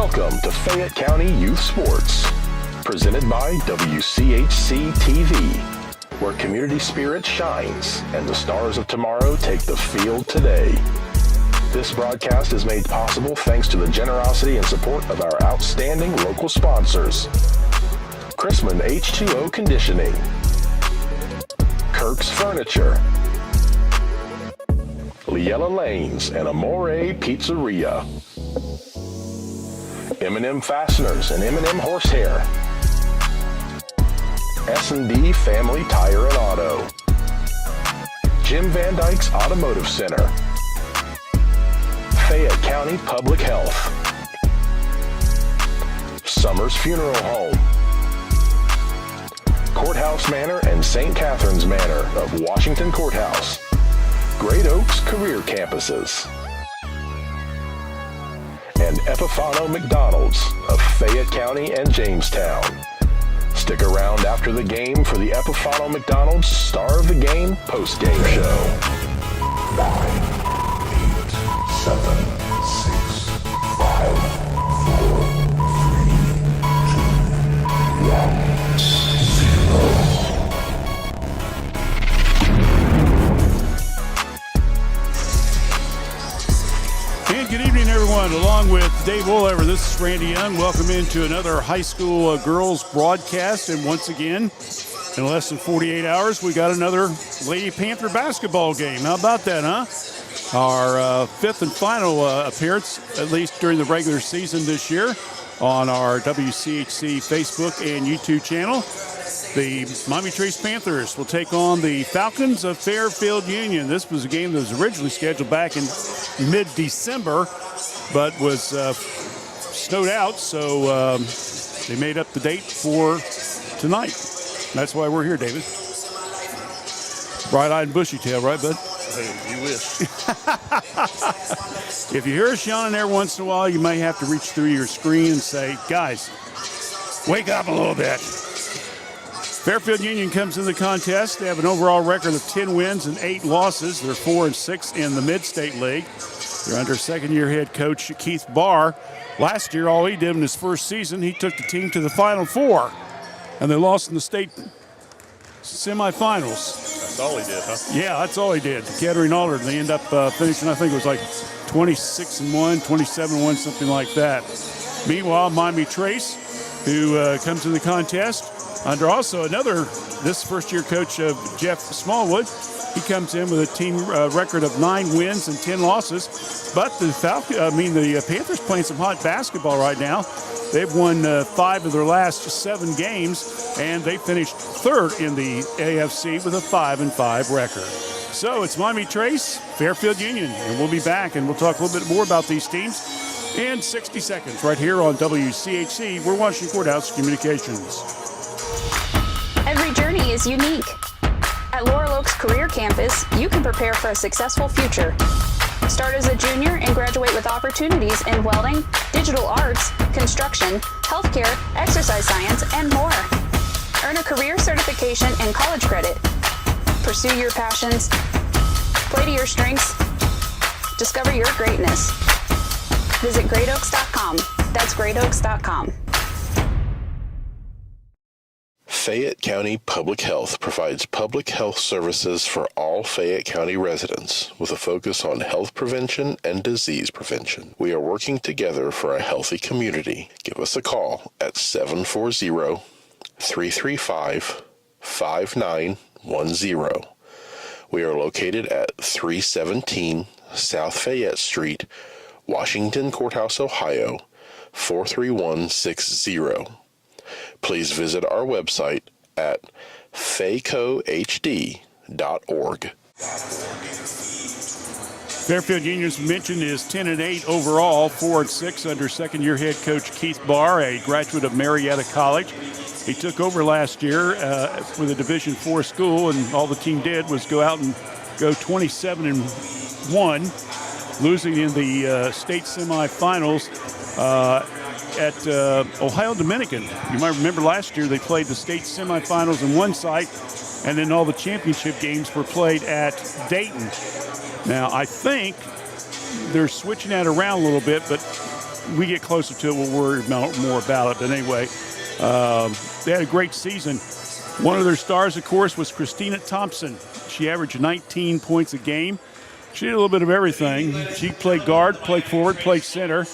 Welcome to Fayette County Youth Sports, presented by WCHC TV, where community spirit shines and the stars of tomorrow take the field today. This broadcast is made possible thanks to the generosity and support of our outstanding local sponsors: Chrisman H2O Conditioning, Kirk's Furniture, Liella Lanes and Amore Pizzeria, M&M Fasteners and M&M Horsehair, S&D Family Tire and Auto, Jim Van Dyke's Automotive Center, Fayette County Public Health, Summers Funeral Home, Courthouse Manor and St. Catherine's Manor of Washington Courthouse, Great Oaks Career Campuses, and Epifano McDonald's of Fayette County and Jamestown. Stick around after the game for the Epifano McDonald's Star of the Game post-game show. 9, 8, 7, 6, 5, 4, 3, 2, 1, 0. And good evening, everyone. Along with Dave Woollever, this is Randy Young. Welcome into another high school girls broadcast. And once again, in less than 48 hours, we got another Lady Panther basketball game. How about that, huh? Our fifth and final appearance, at least during the regular season this year, on our WCHC Facebook and YouTube channel. The Miami Trace Panthers will take on the Falcons of Fairfield Union. This was a game that was originally scheduled back in mid-December, but was snowed out, so they made up the date for tonight. That's why we're here, David. Bright-eyed and bushy-tail, right, bud? Hey, you wish. If you hear us yawning every once in a while, you may have to reach through your screen and say, guys, wake up a little bit. Fairfield Union comes in the contest. They have an overall record of 10 wins and 8 losses. They're 4-6 in the Mid-State League. They're under second-year head coach Keith Barr. Last year, all he did in his first season, he took the team to the Final Four, and they lost in the state semifinals. That's all he did, huh? Yeah, that's all he did. Kettering Alderton, they end up finishing, I think it was like 26-1, 27-1, something like that. Meanwhile, Miami Trace, who comes in the contest under also this first-year coach of Jeff Smallwood. He comes in with a team record of 9 wins and 10 losses. But the Panthers playing some hot basketball right now. They've won 5 of their last 7 games, and they finished third in the AFC with a 5-5 record. So it's Miami Trace, Fairfield Union, and we'll be back, and we'll talk a little bit more about these teams in 60 seconds right here on WCHC. We're Washington Courthouse Communications. Every journey is unique. At Laurel Oaks Career Campus, you can prepare for a successful future. Start as a junior and graduate with opportunities in welding, digital arts, construction, healthcare, exercise science, and more. Earn a career certification and college credit. Pursue your passions. Play to your strengths. Discover your greatness. Visit greatoaks.com. That's greatoaks.com. Fayette County Public Health provides public health services for all Fayette County residents with a focus on health prevention and disease prevention. We are working together for a healthy community. Give us a call at 740-335-5910. We are located at 317 South Fayette Street, Washington Courthouse, Ohio, 43160. Please visit our website at faycohd.org. Fairfield Union, as mentioned, is 10-8 overall, 4-6 under second-year head coach Keith Barr, a graduate of Marietta College. He took over last year with a Division IV school, and all the team did was go out and go 27-1, losing in the state semifinals at Ohio Dominican. You might remember last year they played the state semifinals in one site, and then all the championship games were played at Dayton. Now, I think they're switching that around a little bit, but we get closer to it, we'll worry more about it. But anyway, they had a great season. One of their stars, of course, was Christina Thompson. She averaged 19 points a game. She did a little bit of everything. She played guard, played forward, played center.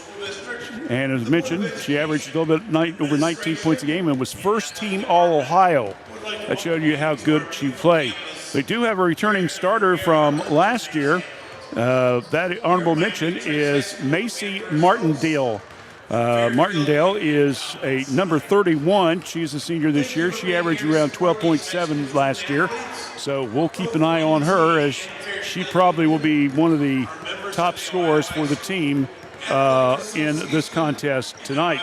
And as mentioned, she averaged a little bit over 19 points a game and was first team All-Ohio. That showed you how good she played. They do have a returning starter from last year. That honorable mention is Macy Martindale. Martindale is a number 31. She's a senior this year. She averaged around 12.7 last year. So we'll keep an eye on her, as she probably will be one of the top scorers for the team in this contest tonight.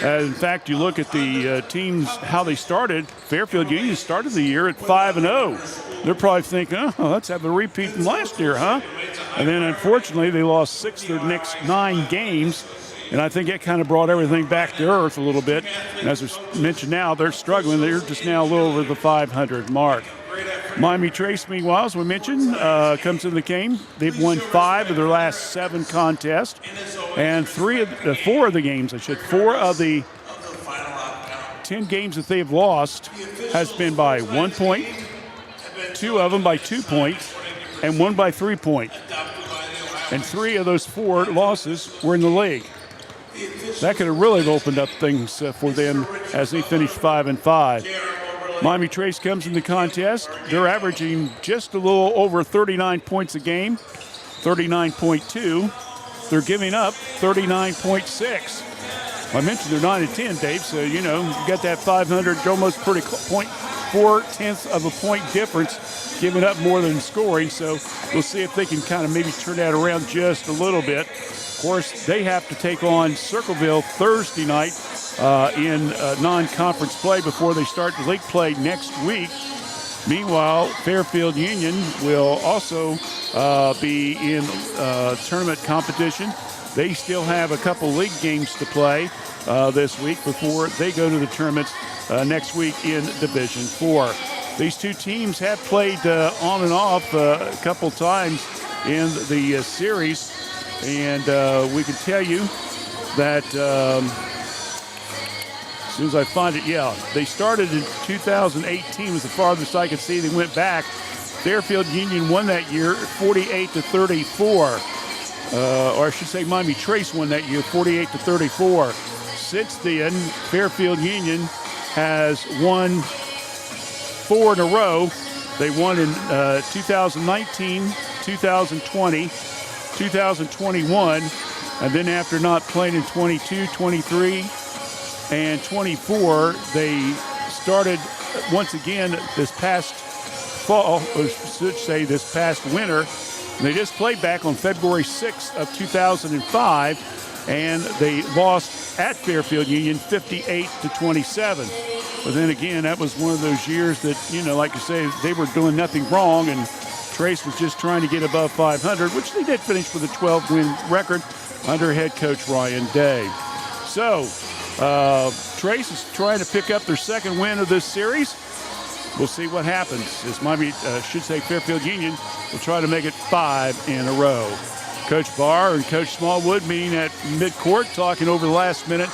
In fact, you look at the teams, how they started. Fairfield Union started the year at 5-0. They're probably thinking, oh, let's have a repeat from last year, huh? And then, unfortunately, they lost 6 of their next 9 games. And I think it kind of brought everything back to earth a little bit. And as I mentioned now, they're struggling. They're just now a little over the 500 mark. Miami Trace, meanwhile, as we mentioned, comes into the game. They've won 5 of their last 7 contests. And 4 of the games, 4 of the 10 games that they've lost has been by 1 point, 2 of them by 2 points, and 1 by 3 points. And 3 of those 4 losses were in the league. That could have really opened up things for them as they finished 5-5. Miami Trace comes in the contest. They're averaging just a little over 39 points a game, 39.2. They're giving up 39.6. I mentioned they're 9-10, Dave, so, you got that 500, almost pretty 0.4 of a point difference, giving up more than scoring. So we'll see if they can kind of maybe turn that around just a little bit. Of course, they have to take on Circleville Thursday night in non-conference play before they start the league play next week. Meanwhile, Fairfield Union will also be in tournament competition. They still have a couple league games to play this week before they go to the tournaments next week in Division 4. These two teams have played on and off a couple times in the series. And we can tell you that as soon as I find it, they started in 2018 was the farthest I could see. They went back. Fairfield Union won that year 48-34. Or I should say Miami Trace won that year 48-34. Since then, Fairfield Union has won 4 in a row. They won in 2019, 2020, 2021, and then after not playing in 22, 23, and 24, they started once again this past fall, or I should say this past winter. They just played back on February 6th of 2005, and they lost at Fairfield Union 58-27. But then again, that was one of those years that, like you say, they were doing nothing wrong, and Trace was just trying to get above 500, which they did finish with a 12-win record under head coach Ryan Day. So, Trace is trying to pick up their second win of this series. We'll see what happens. As Miami, Fairfield Union will try to make it 5 in a row. Coach Barr and Coach Smallwood meeting at midcourt, talking over the last-minute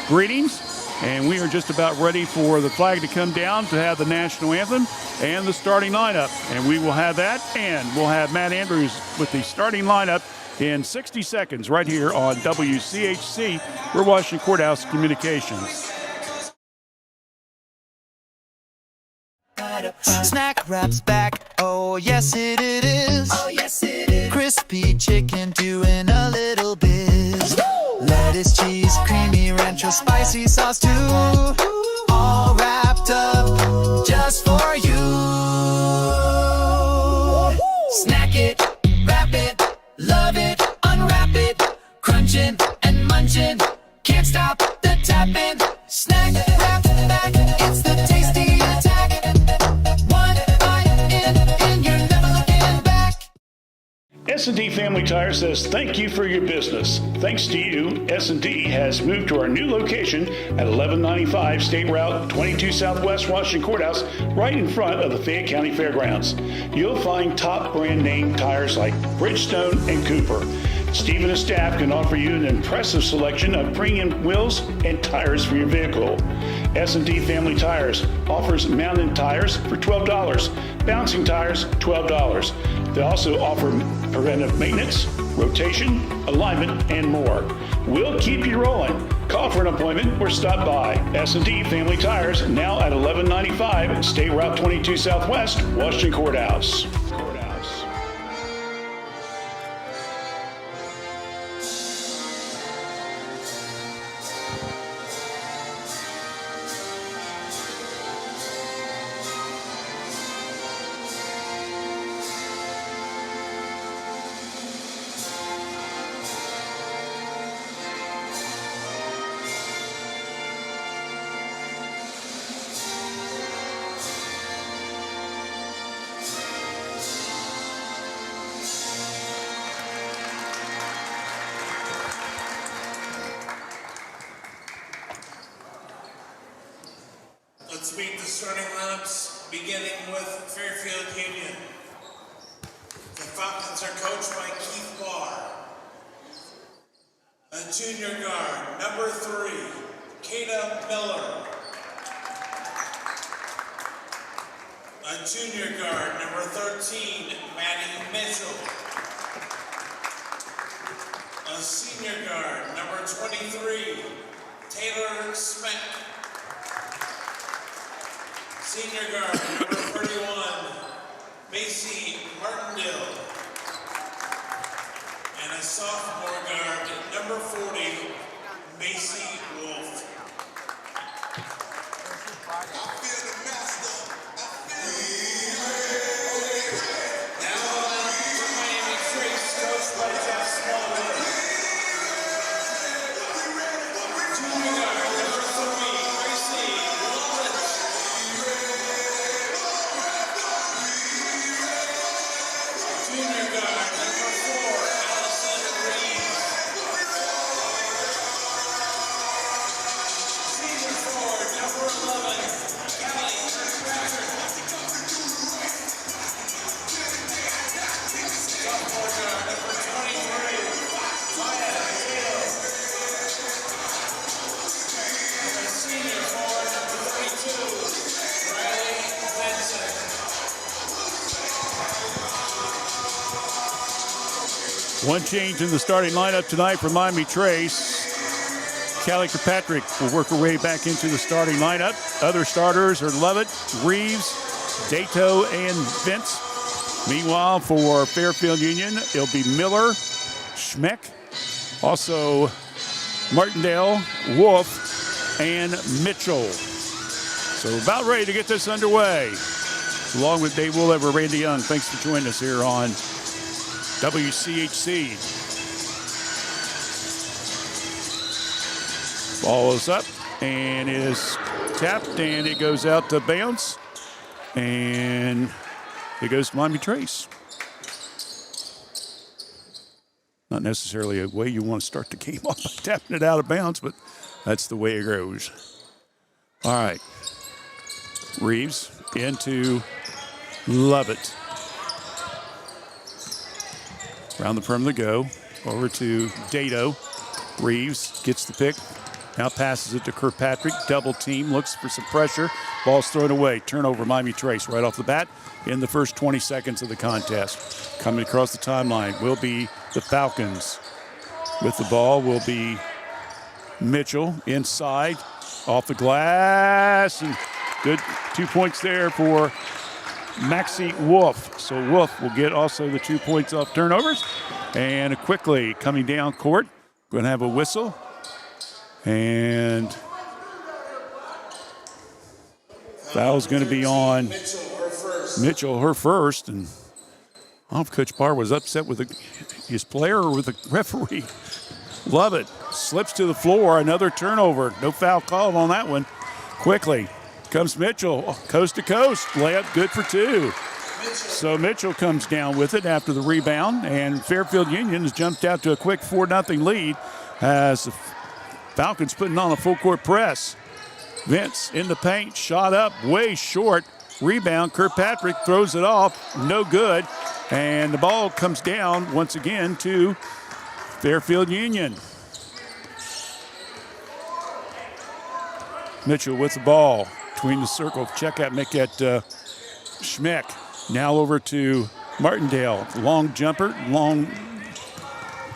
greetings. And we are just about ready for the flag to come down to have the national anthem and the starting lineup. And we will have that, and we'll have Matt Andrews with the starting lineup in 60 seconds right here on WCHC. We're Washington Courthouse Communications. Snack Wrap's back, oh yes it is. Oh yes it is. Crispy chicken doing a little biz. Lettuce, cheese, creamy rancho, spicy sauce too. All wrapped up just for you. Snack it, wrap it, love it, unwrap it. Crunching and munching, can't stop the tapping. Snack Wrap back, it's the tasty attack. One bite in, and you're never looking back. S&D Family Tire says thank you for your business. Thanks to you, S&D has moved to our new location at 1195 State Route 22 Southwest Washington Courthouse, right in front of the Fayette County Fairgrounds. You'll find top brand name tires like Bridgestone and Cooper. Steve and his staff can offer you an impressive selection of premium wheels and tires for your vehicle. S&D Family Tires offers mountain tires for $12, bouncing tires $12. They also offer preventive maintenance, rotation, alignment, and more. We'll keep you rolling. Call for an appointment or stop by. S&D Family Tires, now at 1195 State Route 22 Southwest, Washington Courthouse. Let's meet the starting lineups, beginning with Fairfield Union. The Falcons are coached by Keith Barr. A junior guard, number 3, Kata Miller. A junior guard, number 13, Maddie Mitchell. A senior guard, number 23, Taylor Smeck. Senior guard, number 31, Macy Martindale. And a sophomore guard, number 40, Macy Wolf. Now from Miami Trace, coached by Jeff Smallwood. Junior guard, number 3, Gracie Woolrich. Junior guard, number 4, Allison Reeves. Senior forward, number 11, Callie Kirkpatrick. Sophomore guard, number 23, Maya Taylor. And a senior forward, number 32, Riley Benson. One change in the starting lineup tonight for Miami Trace. Callie Kirkpatrick will work her way back into the starting lineup. Other starters are Lovett, Reeves, Dato, and Vince. Meanwhile, for Fairfield Union, it'll be Miller, Schmeck, also Martindale, Wolf, and Mitchell. So about ready to get this underway. Along with Dave Woolever, Randy Young, thanks for joining us here on WCHC. Ball is up and is tapped, and it goes out to bounce, and it goes to Miami Trace. Not necessarily a way you want to start the game off by tapping it out of bounds, but that's the way it goes. All right. Reeves into Lovett. Around the perimeter go. Over to Dato. Reeves gets the pick. Now passes it to Kirkpatrick. Double team. Looks for some pressure. Ball's thrown away. Turnover Miami Trace right off the bat in the first 20 seconds of the contest. Coming across the timeline will be the Falcons. With the ball will be Mitchell inside. Off the glass. And good 2 points there for Maxie Wolf. So Wolf will get also the 2 points off turnovers. And quickly coming down court, going to have a whistle. And foul's going to be on Mitchell, her first. And I don't know if Coach Barr was upset with his player or with the referee. Love it. Slips to the floor. Another turnover. No foul called on that one. Quickly comes Mitchell, coast to coast. Layup good for 2. So Mitchell comes down with it after the rebound, and Fairfield Union has jumped out to a quick 4-0 lead as the Falcons putting on a full court press. Vince in the paint, shot up, way short. Rebound, Kirkpatrick throws it off, no good. And the ball comes down once again to Fairfield Union. Mitchell with the ball between the circle. Check out, make that Schmeck. Now over to Martindale. Long jumper, long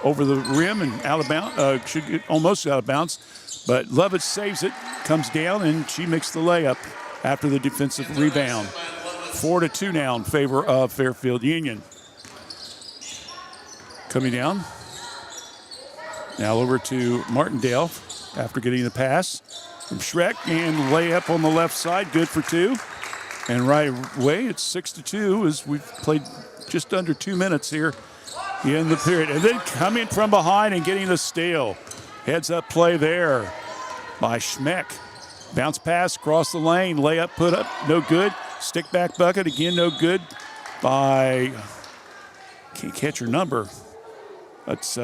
over the rim and out of bounds. Should get almost out of bounds, but Lovett saves it, comes down, and she makes the layup after the defensive rebound. 4-2 now in favor of Fairfield Union. Coming down. Now over to Martindale after getting the pass from Schreck, and layup on the left side, good for 2. And right away, it's 6-2 as we've played just under 2 minutes here in the period. And then coming from behind and getting the steal. Heads up play there by Schmeck. Bounce pass across the lane, layup put up, no good. Stick back bucket, again no good by, can't catch her number. That's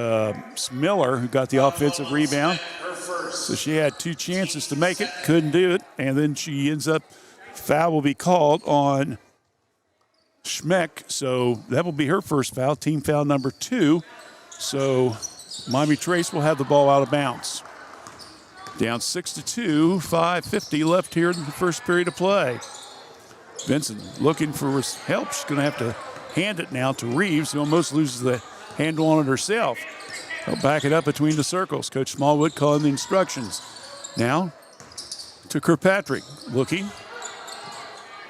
Miller who got the offensive rebound. So she had 2 chances to make it, couldn't do it, and then she ends up, foul will be called on Schmeck, so that will be her first foul, team foul number 2. So Miami Trace will have the ball out of bounds. Down 6-2, 5:50 left here in the first period of play. Vincent looking for help. She's going to have to hand it now to Reeves, who almost loses the handle on it herself. They'll back it up between the circles. Coach Smallwood calling the instructions. Now to Kirkpatrick, looking.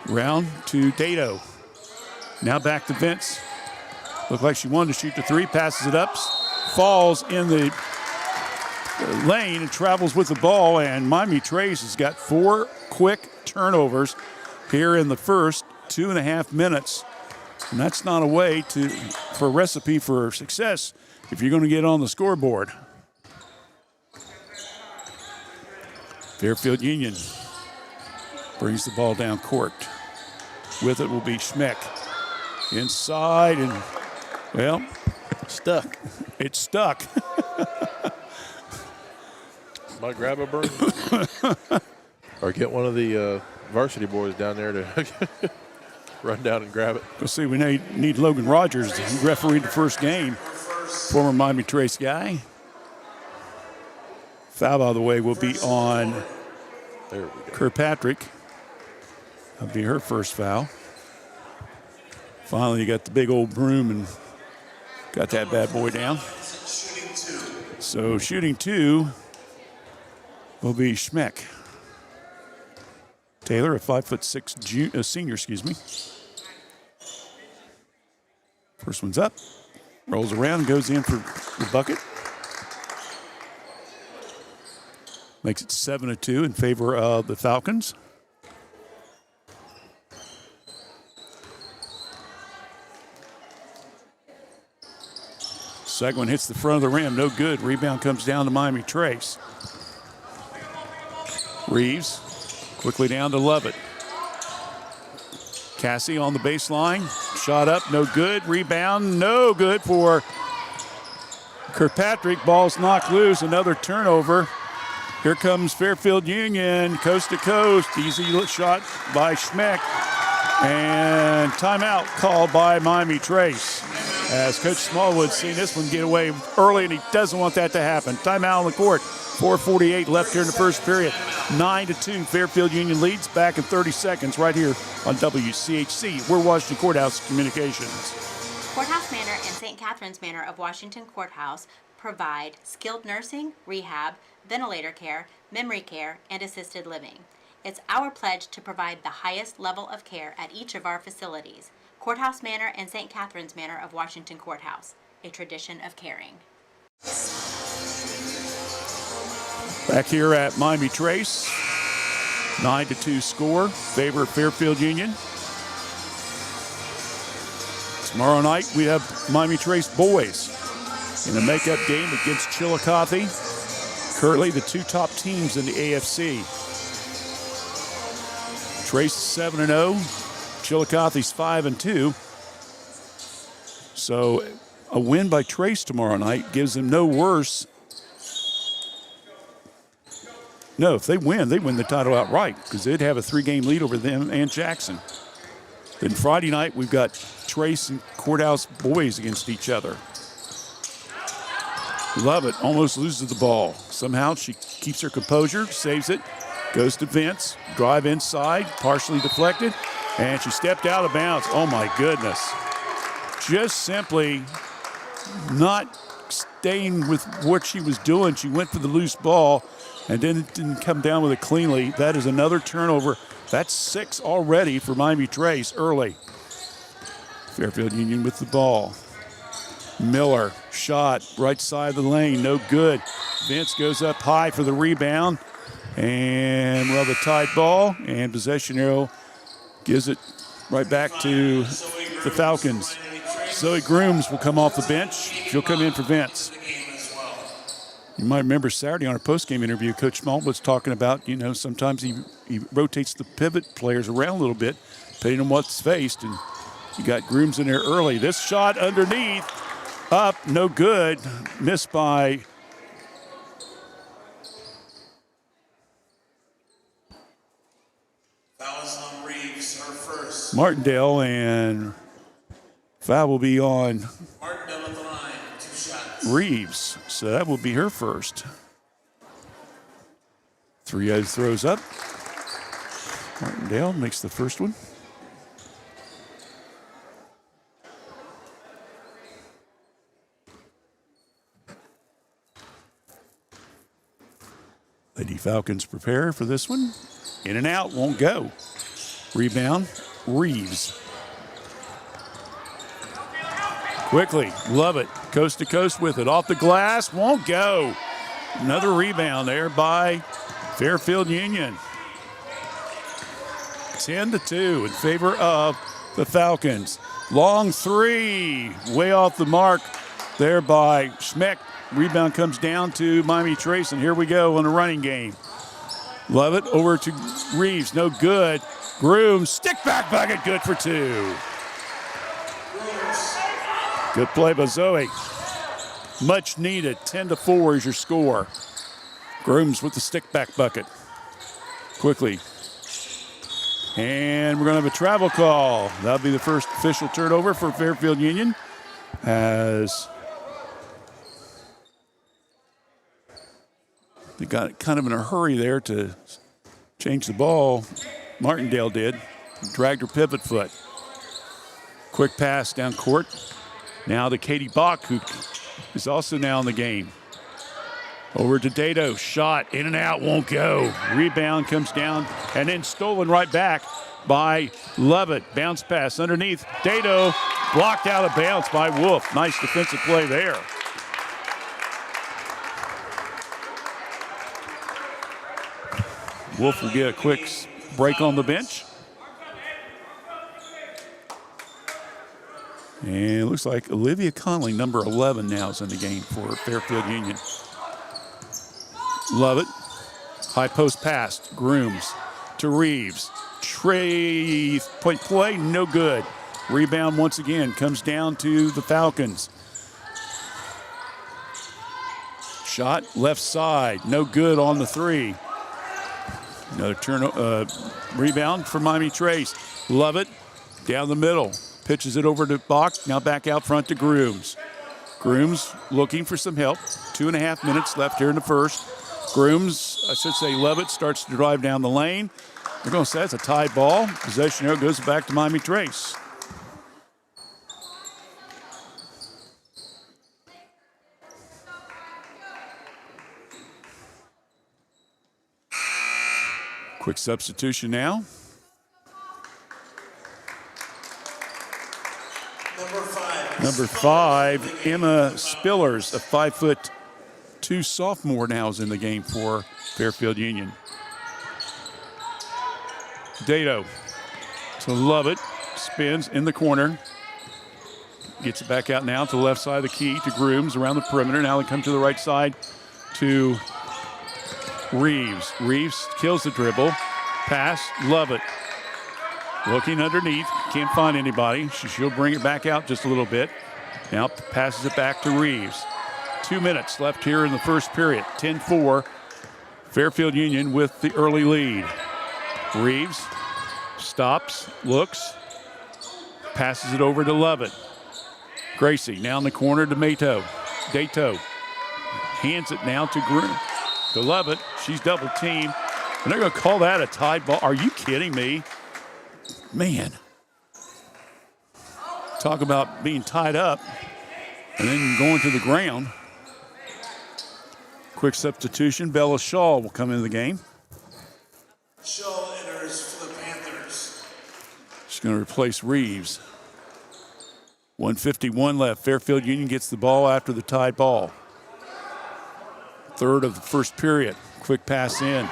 Round to Dato. Now back to Vince. Looked like she wanted to shoot the 3, passes it up, falls in the lane and travels with the ball, and Miami Trace has got 4 quick turnovers here in the first 2.5 minutes. And that's not a way for a recipe for success if you're going to get on the scoreboard. Fairfield Union brings the ball down court. With it will be Schmeck. Inside and, well, Stuck. it's stuck. Might grab a broom. Or get one of the varsity boys down there to run down and grab it. Let's see, we need Logan Rogers to referee the first game. Former Miami Trace guy. Foul, by the way, will be on There we go. Kirkpatrick. That'll be her first foul. Finally, you got the big old broom and got that bad boy down. So shooting 2 will be Schmeck. Taylor, a 5'6" senior, excuse me. First one's up. Rolls around and goes in for the bucket. Makes it 7-2 in favor of the Falcons. Second one hits the front of the rim, no good. Rebound comes down to Miami Trace. Reeves quickly down to Lovett. Cassie on the baseline, shot up, no good. Rebound, no good for Kirkpatrick. Ball's knocked loose, another turnover. Here comes Fairfield Union, coast to coast. Easy shot by Schmeck. And timeout called by Miami Trace. As Coach Smallwood's seen this one get away early, and he doesn't want that to happen. Timeout on the court. 4:48 left here in the first period. 9-2, Fairfield Union leads. Back in 30 seconds right here on WCHC. We're Washington Courthouse Communications. Courthouse Manor and St. Catherine's Manor of Washington Courthouse provide skilled nursing, rehab, ventilator care, memory care, and assisted living. It's our pledge to provide the highest level of care at each of our facilities. Courthouse Manor and St. Catherine's Manor of Washington Courthouse, a tradition of caring. Back here at Miami Trace, 9-2 score, favor of Fairfield Union. Tomorrow night we have Miami Trace boys in a makeup game against Chillicothe. Currently the 2 top teams in the AFC. Trace 7-0, Chillicothe's 5-2. So a win by Trace tomorrow night gives them no worse. No, if they win the title outright because they'd have a 3-game lead over them and Jackson. Then Friday night we've got Trace and Courthouse boys against each other. Lovett almost loses the ball. Somehow she keeps her composure, saves it, goes to Vince, drive inside, partially deflected, and she stepped out of bounds. Oh my goodness. Just simply not staying with what she was doing. She went for the loose ball and then didn't come down with it cleanly. That is another turnover. That's 6 already for Miami Trace early. Fairfield Union with the ball. Miller, shot, right side of the lane, no good. Vince goes up high for the rebound. And we'll have a tight ball, and possession arrow gives it right back to the Falcons. Zoe Grooms will come off the bench. She'll come in for Vince. You might remember Saturday on our post-game interview, Coach Small was talking about, sometimes he rotates the pivot players around a little bit, depending on what's faced, and you got Grooms in there early. This shot underneath, up, no good, missed by Reeves, her first. Martindale, and foul will be on Martindale at the line, 2 shots. Reeves, so that will be her first. 3-0 throws up. Martindale makes the first one. Lady Falcons prepare for this one. In and out, won't go. Rebound, Reeves. Quickly, love it. Coast to coast with it. Off the glass, won't go. Another rebound there by Fairfield Union. 10-2 in favor of the Falcons. Long three, way off the mark there by Schmeck. Rebound comes down to Miami Trace, and here we go on a running game. Love it, over to Reeves, no good. Grooms, stick back bucket, good for 2. Good play by Zoe. Much needed, 10-4 is your score. Grooms with the stick back bucket. Quickly. And we're gonna have a travel call. That'll be the first official turnover for Fairfield Union, as they got kind of in a hurry there to change the ball. Martindale did. Dragged her pivot foot. Quick pass down court. Now to Katie Bach, who is also now in the game. Over to Dato. Shot in and out, won't go. Rebound comes down and then stolen right back by Lovett. Bounce pass underneath. Dato blocked out of bounds by Wolf. Nice defensive play there. Wolf will get a quick break on the bench. And it looks like Olivia Conley, number 11, now is in the game for Fairfield Union. Love it. High post pass. Grooms to Reeves. Trey point play, no good. Rebound once again comes down to the Falcons. Shot left side, no good on the 3. Another rebound for Miami Trace. Love it. Down the middle. Pitches it over to Bach. Now back out front to Grooms. Grooms looking for some help. 2.5 minutes left here in the first. Grooms, I should say Lovett, starts to drive down the lane. We're going to say it's a tie ball. Possession arrow goes back to Miami Trace. Quick substitution now. Number 5, Emma Spillers, a 5'2" sophomore, now is in the game for Fairfield Union. Dato to Lovett, spins in the corner. Gets it back out now to the left side of the key to Grooms around the perimeter. Now they come to the right side to Reeves. Reeves kills the dribble. Pass, Lovett. Looking underneath, can't find anybody. She'll bring it back out just a little bit. Now passes it back to Reeves. 2 minutes left here in the first period. 10-4. Fairfield Union with the early lead. Reeves stops, looks, passes it over to Lovett. Gracie now in the corner to Dato. hands it now to Lovett. She's double teamed. And they're going to call that a tied ball. Are you kidding me? Man. Talk about being tied up and then going to the ground. Quick substitution. Bella Shaw will come into the game. Shaw enters for the Panthers. She's going to replace Reeves. 1:51 left. Fairfield Union gets the ball after the tied ball. Third of the first period. Quick pass in.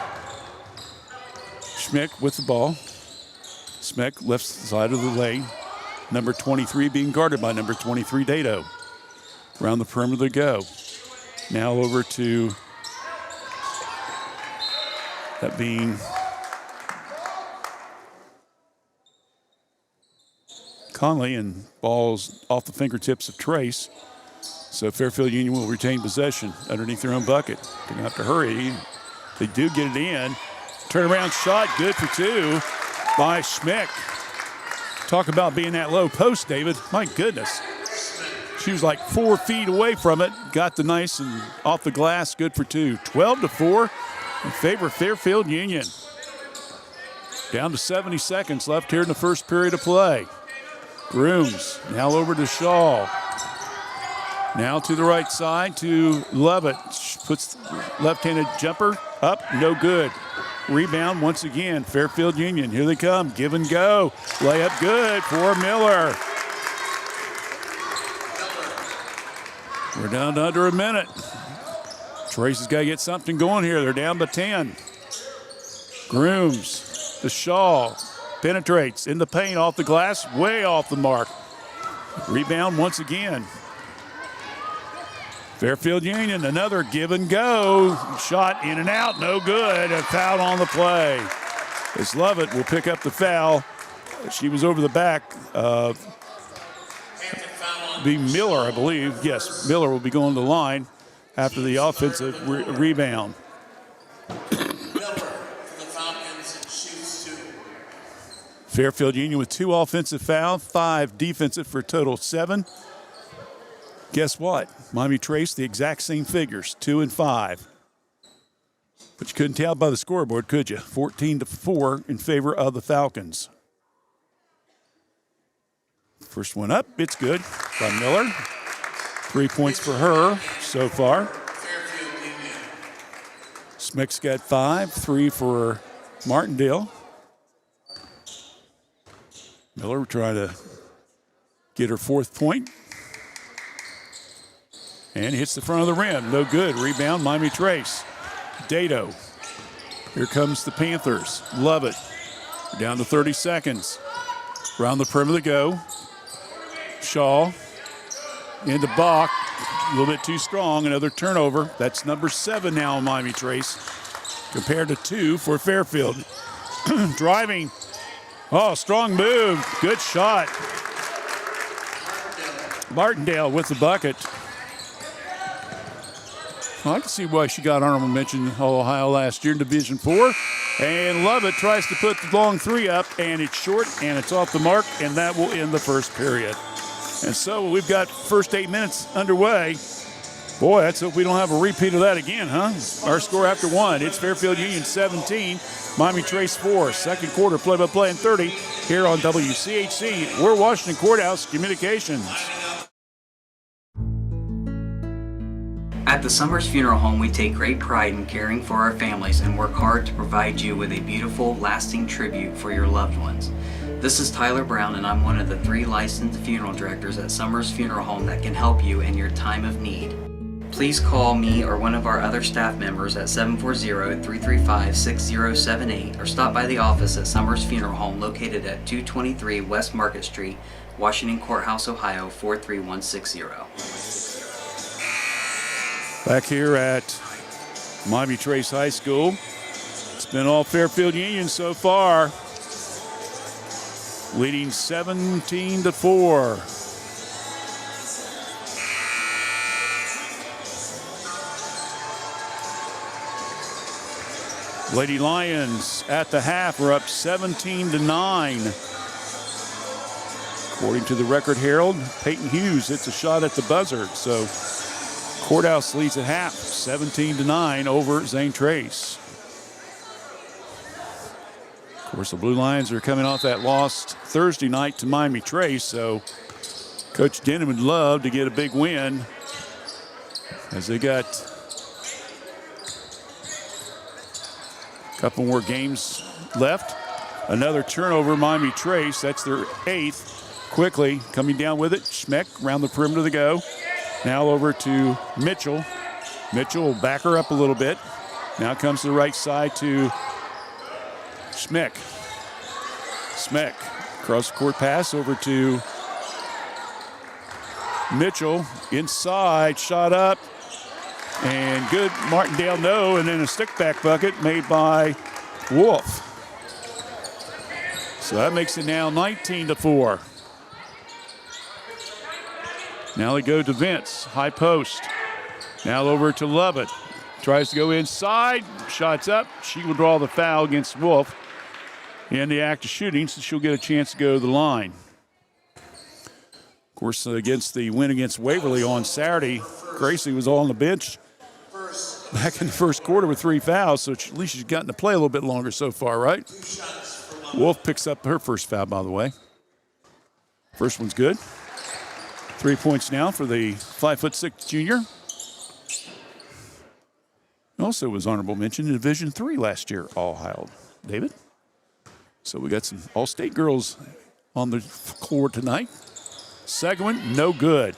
Schmick with the ball. Schmick left side of the lane. Number 23 being guarded by number 23 Dato. Around the perimeter they go. Now over to that being Conley, and ball's off the fingertips of Trace. So Fairfield Union will retain possession underneath their own bucket. They're going to have to hurry. They do get it in. Turnaround shot, good for two by Schmick. Talk about being that low post, David. My goodness. She was like 4 feet away from it. Got the nice and off the glass, good for two. 12-4 in favor of Fairfield Union. Down to 70 seconds left here in the first period of play. Grooms now over to Shaw. Now to the right side to Lovett. Puts left-handed jumper up, no good. Rebound once again, Fairfield Union. Here they come, give and go. Layup good for Miller. We're down to under a minute. Trace has got to get something going here. They're down by 10. Grooms to Shaw. Penetrates in the paint, off the glass, way off the mark. Rebound once again. Fairfield Union, another give and go. Shot in and out, no good. A foul on the play. As Lovett will pick up the foul. She was over the back. Be Miller, I believe. Yes, Miller will be going to the line after the offensive rebound. Fairfield Union with 2 offensive fouls, 5 defensive for a total of 7. Guess what? Miami Trace, the exact same figures, 2 and 5. But you couldn't tell by the scoreboard, could you? 14-4 in favor of the Falcons. First one up, it's good by Miller. 3 points for her so far. Smick's got 5, 3 for Martindale. Miller trying to get her 4th point. And hits the front of the rim. No good. Rebound, Miami Trace. Dato. Here comes the Panthers. Love it. Down to 30 seconds. Around the perimeter go. Shaw. Into Bach. A little bit too strong. Another turnover. That's number 7 now on Miami Trace. Compared to 2 for Fairfield. Driving. Oh, strong move. Good shot. Martindale with the bucket. Well, I can see why she got honorable mention Ohio last year in Division 4. And Lovett tries to put the long 3 up, and it's short, and it's off the mark, and that will end the first period. And so we've got first 8 minutes underway. Boy, let's hope we don't have a repeat of that again, huh? Our score after 1. It's Fairfield Union 17, Miami Trace 4. Second quarter play-by-play in 30 here on WCHC. We're Washington Courthouse Communications. At the Summers Funeral Home, we take great pride in caring for our families and work hard to provide you with a beautiful, lasting tribute for your loved ones. This is Tyler Brown, and I'm one of the 3 licensed funeral directors at Summers Funeral Home that can help you in your time of need. Please call me or one of our other staff members at 740-335-6078 or stop by the office at Summers Funeral Home located at 223 West Market Street, Washington Courthouse, Ohio 43160. Back here at Miami Trace High School. It's been all Fairfield Union so far. Leading 17-4. Lady Lions at the half are up 17-9. According to the Record Herald, Peyton Hughes hits a shot at the buzzer. So Courthouse leads at half, 17-9 over Zane Trace. Of course, the Blue Lions are coming off that loss Thursday night to Miami Trace, so Coach Denham would love to get a big win as they got a couple more games left. Another turnover, Miami Trace. That's their 8th. Quickly coming down with it. Schmeck around the perimeter to go. Now over to Mitchell. Mitchell will back her up a little bit. Now comes to the right side to Schmeck. Schmeck. Cross court pass over to Mitchell. Inside. Shot up. And good. Martindale no. And then a stick back bucket made by Wolf. So that makes it now 19-4. Now they go to Vince, high post. Now over to Lovett. Tries to go inside, shots up. She will draw the foul against Wolf in the act of shooting, so she'll get a chance to go to the line. Of course, against the win against Waverly on Saturday, Gracie was on the bench back in the first quarter with 3 fouls, so at least she's gotten to play a little bit longer so far, right? Wolf picks up her first foul, by the way. First one's good. 3 points now for the 5'6" junior. Also was honorable mention in Division III last year, All-Ohio. David? So we got some All-State girls on the court tonight. Second one, no good.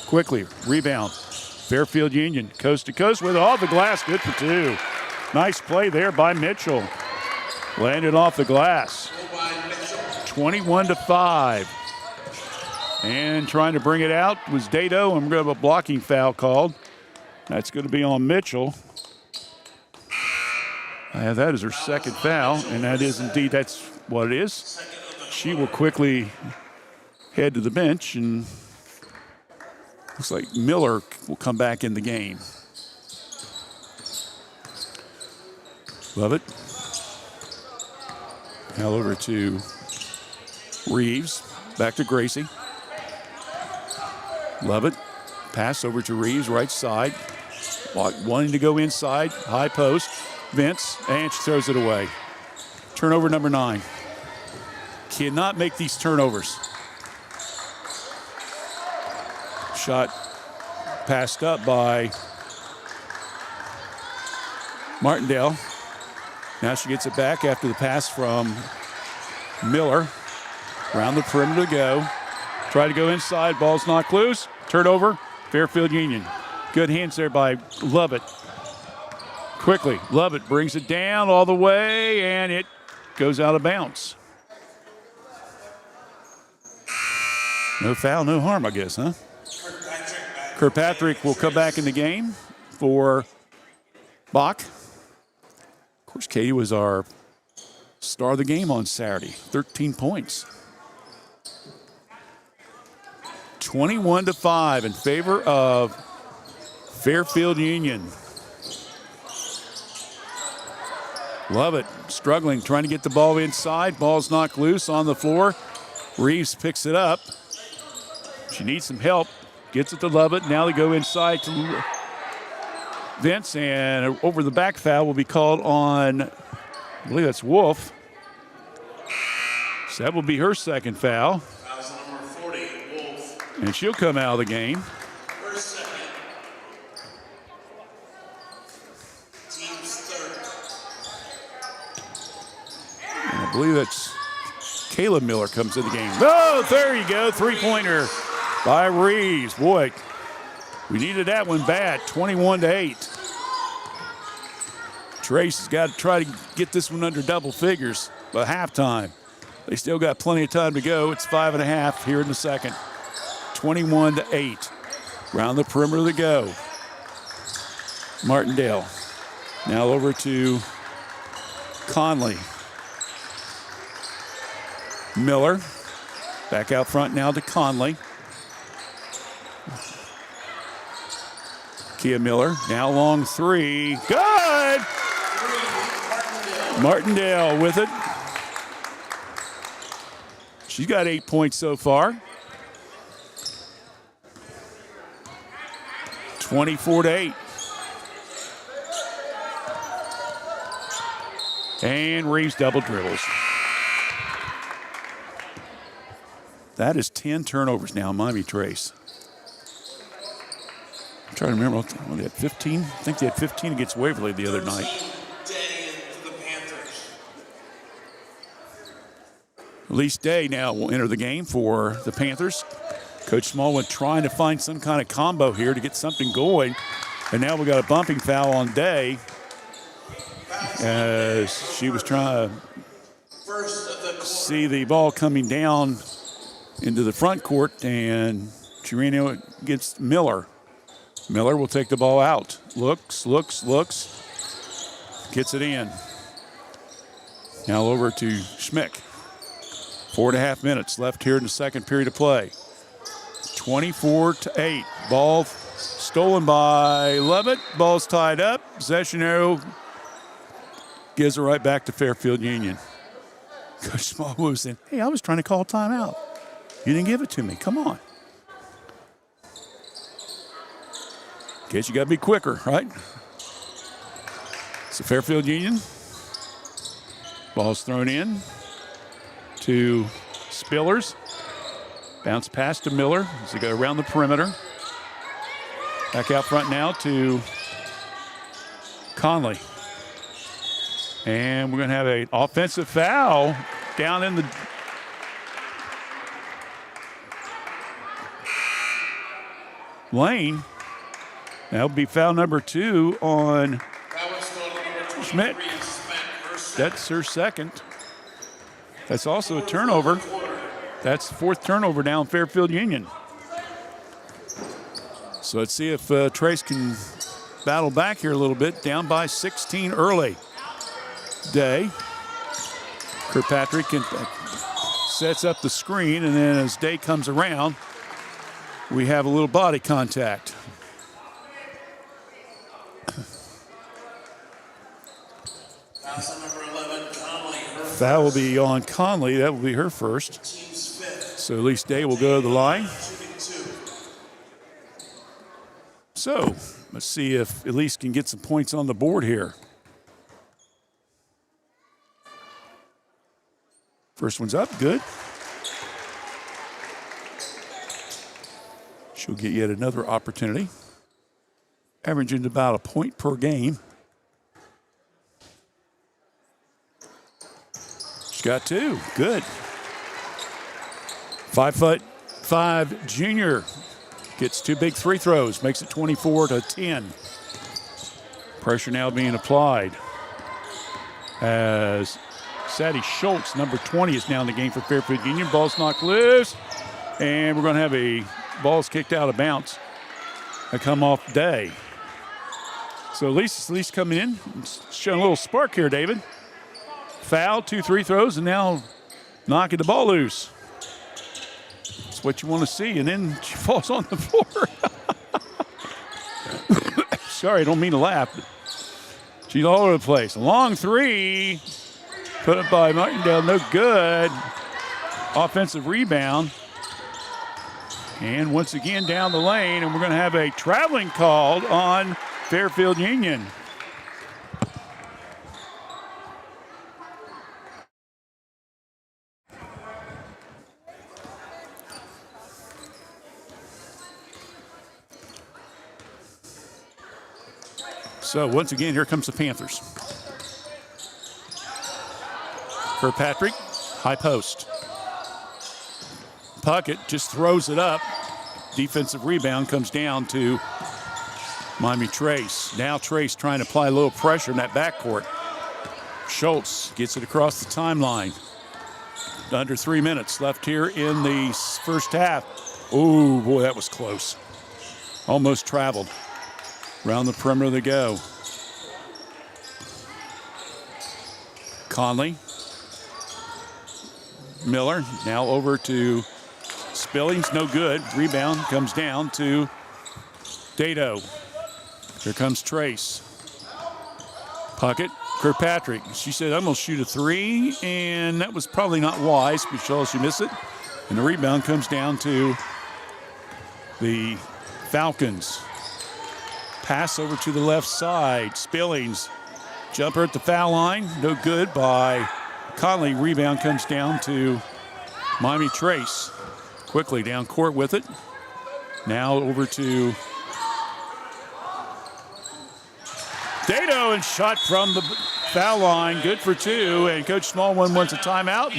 Quickly, rebound. Fairfield Union, coast to coast with off the glass, good for 2. Nice play there by Mitchell. Landed off the glass. 21-5. And trying to bring it out was Dado, and we're going to have a blocking foul called. That's going to be on Mitchell. That is her second foul, and that is indeed, that's what it is. She will quickly head to the bench, and looks like Miller will come back in the game. Love it. Now over to Reeves. Back to Gracie. Love it. Pass over to Reeves, right side. Wanting to go inside. High post. Vince. And she throws it away. Turnover number 9. Cannot make these turnovers. Shot passed up by Martindale. Now she gets it back after the pass from Miller. Around the perimeter to go. Try to go inside. Ball's knocked loose. Turnover. Fairfield Union. Good hands there by Lovett. Quickly, Lovett brings it down all the way, and it goes out of bounds. No foul, no harm, I guess, huh? Kirkpatrick will come back in the game for Bach. Of course, Katie was our star of the game on Saturday. 13 points. 21-5 in favor of Fairfield Union. Love it. Struggling, trying to get the ball inside. Ball's knocked loose on the floor. Reeves picks it up. She needs some help. Gets it to Lovett. Now they go inside to Vince, and over the back foul will be called on, I believe that's Wolf. So that will be her second foul. Foul's number 40, Wolf. And she'll come out of the game. First second. Team's third. And I believe that's Caleb Miller comes in the game. Oh, there you go. Three-pointer by Reeves. Boy, we needed that one bad. 21-8. Trace has got to try to get this one under double figures by halftime. They still got plenty of time to go. It's 5.5 here in the second. 21-8. Around the perimeter to go. Martindale. Now over to Conley. Miller. Back out front now to Conley. Kia Miller. Now long three. Good! Martindale with it. She's got 8 points so far. 24-8. And Reeves double dribbles. That is 10 turnovers now, Miami Trace. I'm trying to remember, they had 15? I think they had 15 against Waverly the other night. Elise Day now will enter the game for the Panthers. Coach Smallwood trying to find some kind of combo here to get something going. And now we got a bumping foul on Day as she was trying to see the ball coming down into the front court, and she ran in against Miller. Miller will take the ball out. Looks. Gets it in. Now over to Schmick. 4.5 minutes left here in the second period of play. 24-8. Ball stolen by Lovett. Ball's tied up. Possession arrow gives it right back to Fairfield Union. Coach Smallwood was saying, hey, I was trying to call timeout. You didn't give it to me. Come on. Guess you got to be quicker, right? So Fairfield Union. Ball's thrown in to Spillers. Bounce pass to Miller as they go around the perimeter. Back out front now to Conley. And we're going to have an offensive foul down in the lane. That'll be foul number 2 on Schmidt. That's her second. That's also a turnover. That's the 4th turnover now in Fairfield Union. So let's see if Trace can battle back here a little bit. Down by 16 early. Day. Kirkpatrick sets up the screen, and then as Day comes around, we have a little body contact. Foul will be on Conley. That will be her first. So Elise Day will go to the line. So let's see if Elise can get some points on the board here. First one's up, good. She'll get yet another opportunity. Averaging about a point per game. She's got 2, good. 5'5" junior gets 2 big free throws, makes it 24-10. Pressure now being applied as Sadie Schultz, number 20, is now in the game for Fairfield Union. Ball's knocked loose, and we're going to have a ball's kicked out of bounds. A come off Day. So Elise coming in, showing a little spark here, David. Foul, 2 free throws, and now knocking the ball loose. That's what you want to see, and then she falls on the floor. Sorry, I don't mean to laugh, but she's all over the place. A long 3. Put up by Martindale, no good. Offensive rebound. And once again down the lane, and we're going to have a traveling called on Fairfield Union. So once again, here comes the Panthers. Kirkpatrick, high post. Puckett just throws it up. Defensive rebound comes down to Miami Trace. Now Trace trying to apply a little pressure in that backcourt. Schultz gets it across the timeline. Under 3 minutes left here in the first half. Oh, boy, that was close. Almost traveled. Around the perimeter they go. Conley. Miller now over to Spillings, no good. Rebound comes down to Dado. Here comes Trace. Puckett, Kirkpatrick. She said, I'm going to shoot a 3, and that was probably not wise because she missed it. And the rebound comes down to the Falcons. Pass over to the left side. Spillings. Jumper at the foul line. No good by Conley. Rebound comes down to Miami Trace. Quickly down court with it. Now over to Dato, and shot from the foul line. Good for two. And Coach Smallwood wants a timeout.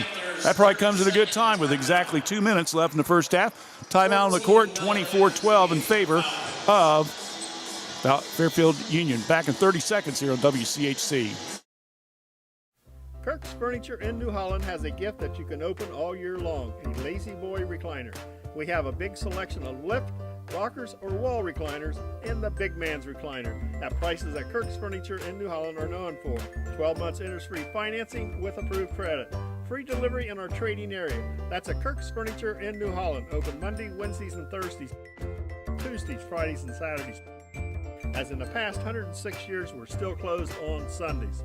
That probably comes at a good time with exactly 2 minutes left in the first half. Timeout on the court, 24-12 in favor of Fairfield Union. Back in 30 seconds here on WCHC. Kirk's Furniture in New Holland has a gift that you can open all year long, a Lazy Boy recliner. We have a big selection of lift, rockers, or wall recliners, and the big man's recliner at prices that Kirk's Furniture in New Holland are known for. 12 months interest-free financing with approved credit. Free delivery in our trading area. That's at Kirk's Furniture in New Holland. Open Monday, Wednesdays, and Thursdays. Tuesdays, Fridays, and Saturdays. As in the past 106 years, we're still closed on Sundays.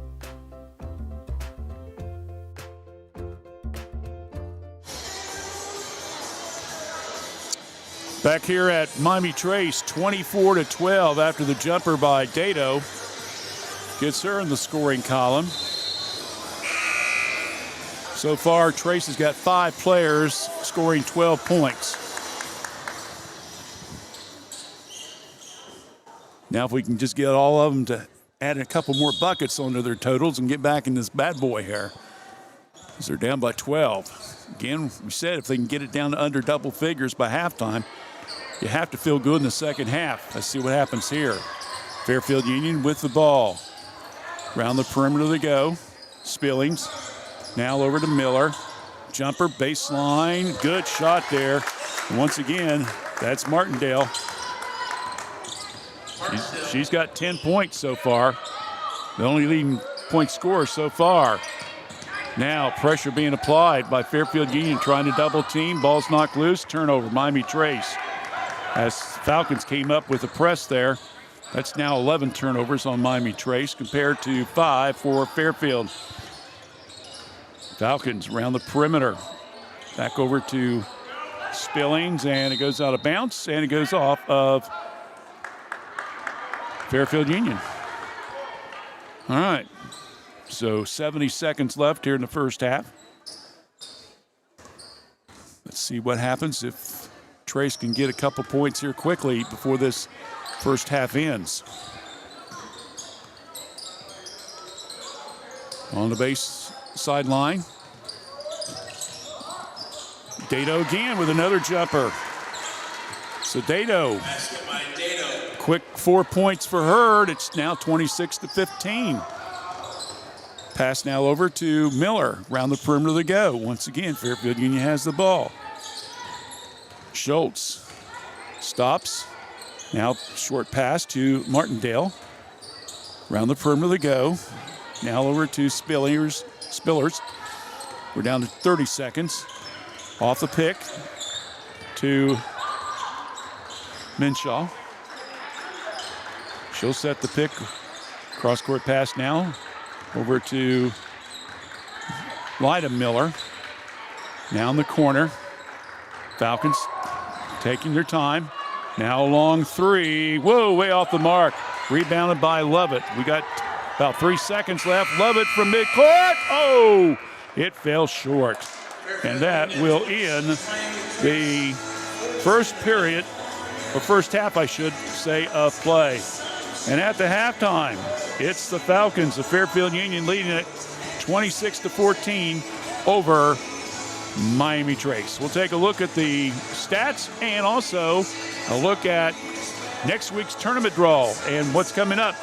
Back here at Miami Trace, 24-12 after the jumper by Dato. Gets her in the scoring column. So far, Trace has got 5 players scoring 12 points. Now if we can just get all of them to add a couple more buckets onto their totals and get back in this bad boy here. Because they're down by 12. Again, we said if they can get it down to under double figures by halftime, you have to feel good in the second half. Let's see what happens here. Fairfield Union with the ball. Around the perimeter they go. Spillings. Now over to Miller. Jumper, baseline. Good shot there. And once again, that's Martindale. She's got 10 points so far. The only leading point scorer so far. Now pressure being applied by Fairfield Union trying to double team. Ball's knocked loose. Turnover, Miami Trace. As Falcons came up with a press there. That's now 11 turnovers on Miami Trace compared to 5 for Fairfield. Falcons around the perimeter. Back over to Spillings, and it goes out of bounds, and it goes off of Fairfield Union. All right, so 70 seconds left here in the first half. Let's see what happens if Trace can get a couple points here quickly before this first half ends. On the base sideline. Dato again with another jumper. So Dato, quick 4 points for her. It's now 26-15. Pass now over to Miller. Around the perimeter they go. Once again, Fairfield Union has the ball. Schultz stops. Now short pass to Martindale. Around the perimeter they go. Now over to Spillers. We're down to 30 seconds. Off the pick to Minshaw. She'll set the pick. Cross-court pass now. Over to Lyda Miller. Now in the corner. Falcons taking their time. Now a long three. Whoa, way off the mark. Rebounded by Lovett. We got about 3 seconds left. Lovett from midcourt. Oh, it fell short. And that will end the first period, or first half, I should say, of play. And at the halftime, it's the Falcons of Fairfield Union leading it 26-14 over Miami Trace. We'll take a look at the stats and also a look at next week's tournament draw and what's coming up,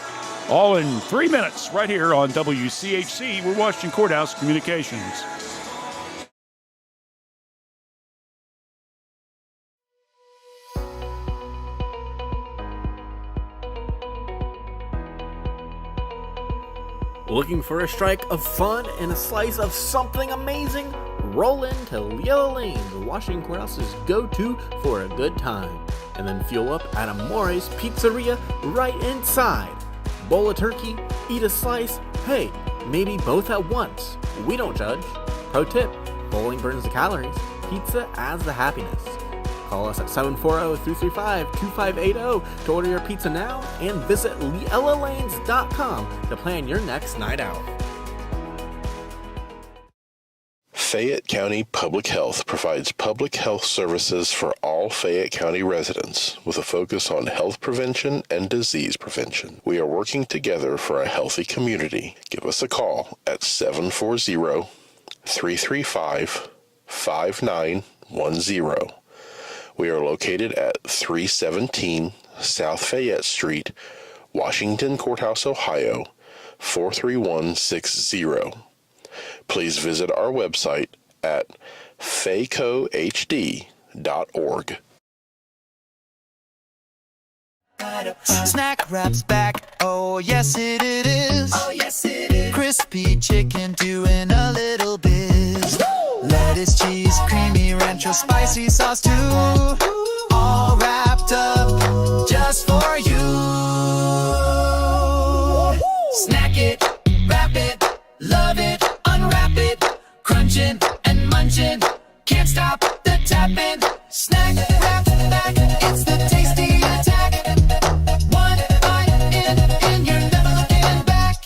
all in 3 minutes right here on WCHC. We're Washington Courthouse Communications. Looking for a strike of fun and a slice of something amazing? Roll into Yellow Lane, the Washington Courthouse's go-to for a good time. And then fuel up at Amore's Pizzeria right inside. Bowl a turkey, eat a slice, hey, maybe both at once. We don't judge. Pro tip, bowling burns the calories, pizza adds the happiness. Call us at 740-335-2580 to order your pizza now, and visit LeellaLanes.com to plan your next night out. Fayette County Public Health provides public health services for all Fayette County residents with a focus on health prevention and disease prevention. We are working together for a healthy community. Give us a call at 740-335-5910. We are located at 317 South Fayette Street, Washington Courthouse, Ohio, 43160. Please visit our website at facohd.org. Snack Wrap's back, oh yes it is. Oh yes it is. Crispy chicken doing a little biz. Lettuce, cheese, creamy rancho, spicy sauce too. All wrapped up just for you. Snack it, wrap it, love it, unwrap it, crunching and munching, can't stop the tapping. Snack Wrap back, it's the tasty attack. One bite in, you're never looking back.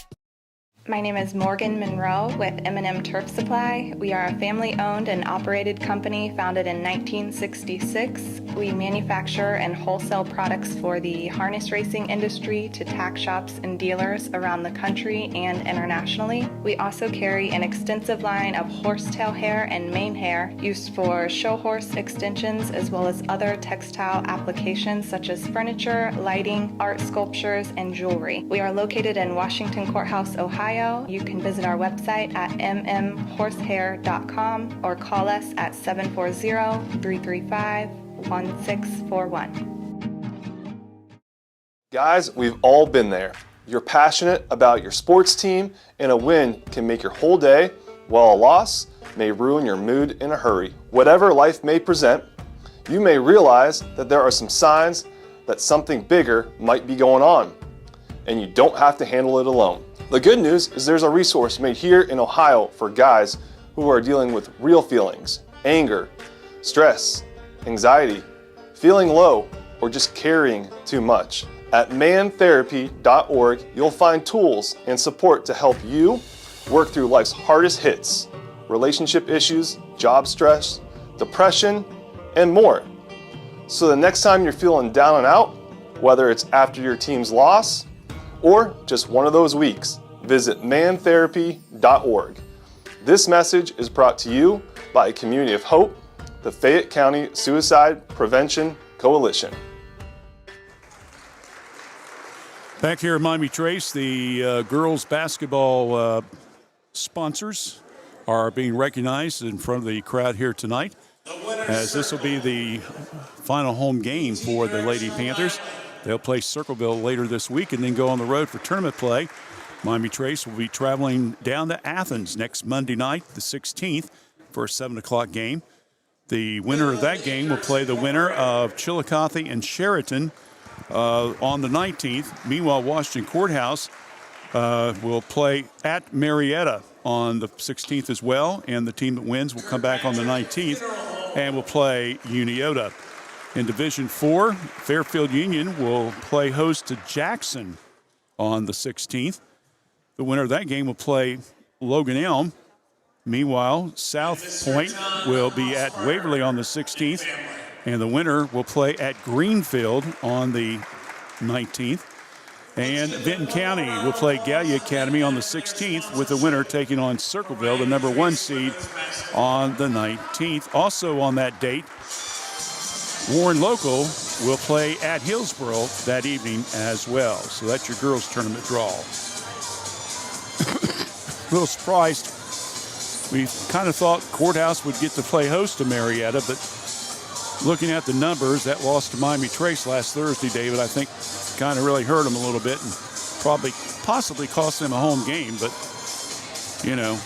My name is Morgan Monroe with M&M Turf Supply. We are a family-owned and operated company founded in 1966. We manufacture and wholesale products for the harness racing industry to tack shops and dealers around the country and internationally. We also carry an extensive line of horsetail hair and mane hair used for show horse extensions, as well as other textile applications such as furniture, lighting, art sculptures, and jewelry. We are located in Washington Courthouse, Ohio. You can visit our website at mmhorsehair.com or call us at 740-335-1641. Guys, we've all been there. You're passionate about your sports team, and a win can make your whole day, while a loss may ruin your mood in a hurry. Whatever life may present, you may realize that there are some signs that something bigger might be going on, and you don't have to handle it alone. The good news is there's a resource made here in Ohio for guys who are dealing with real feelings, anger, stress, anxiety, feeling low, or just carrying too much. At mantherapy.org, you'll find tools and support to help you work through life's hardest hits, relationship issues, job stress, depression, and more. So the next time you're feeling down and out, whether it's after your team's loss or just one of those weeks, visit mantherapy.org. This message is brought to you by a community of hope, the Fayette County Suicide Prevention Coalition. Back here at Miami Trace, the girls basketball sponsors are being recognized in front of the crowd here tonight, as this will be the final home game for the Lady Panthers. They'll play Circleville later this week and then go on the road for tournament play. Miami Trace will be traveling down to Athens next Monday night, the 16th, for a 7 o'clock game. The winner of that game will play the winner of Chillicothe and Sheraton on the 19th. Meanwhile, Washington Courthouse will play at Marietta on the 16th as well, and the team that wins will come back on the 19th and will play Uniota. In Division 4, Fairfield Union will play host to Jackson on the 16th. The winner of that game will play Logan Elm. Meanwhile, South Point will be at Waverly on the 16th, and the winner will play at Greenfield on the 19th. And Benton County will play Gallia Academy on the 16th, with the winner taking on Circleville, the number 1 seed, on the 19th. Also on that date, Warren Local will play at Hillsboro that evening as well. So that's your girls' tournament draw. A little surprised. We kind of thought Courthouse would get to play host to Marietta, but looking at the numbers, that loss to Miami Trace last Thursday, David, I think kind of really hurt them a little bit and possibly cost them a home game. But, you know,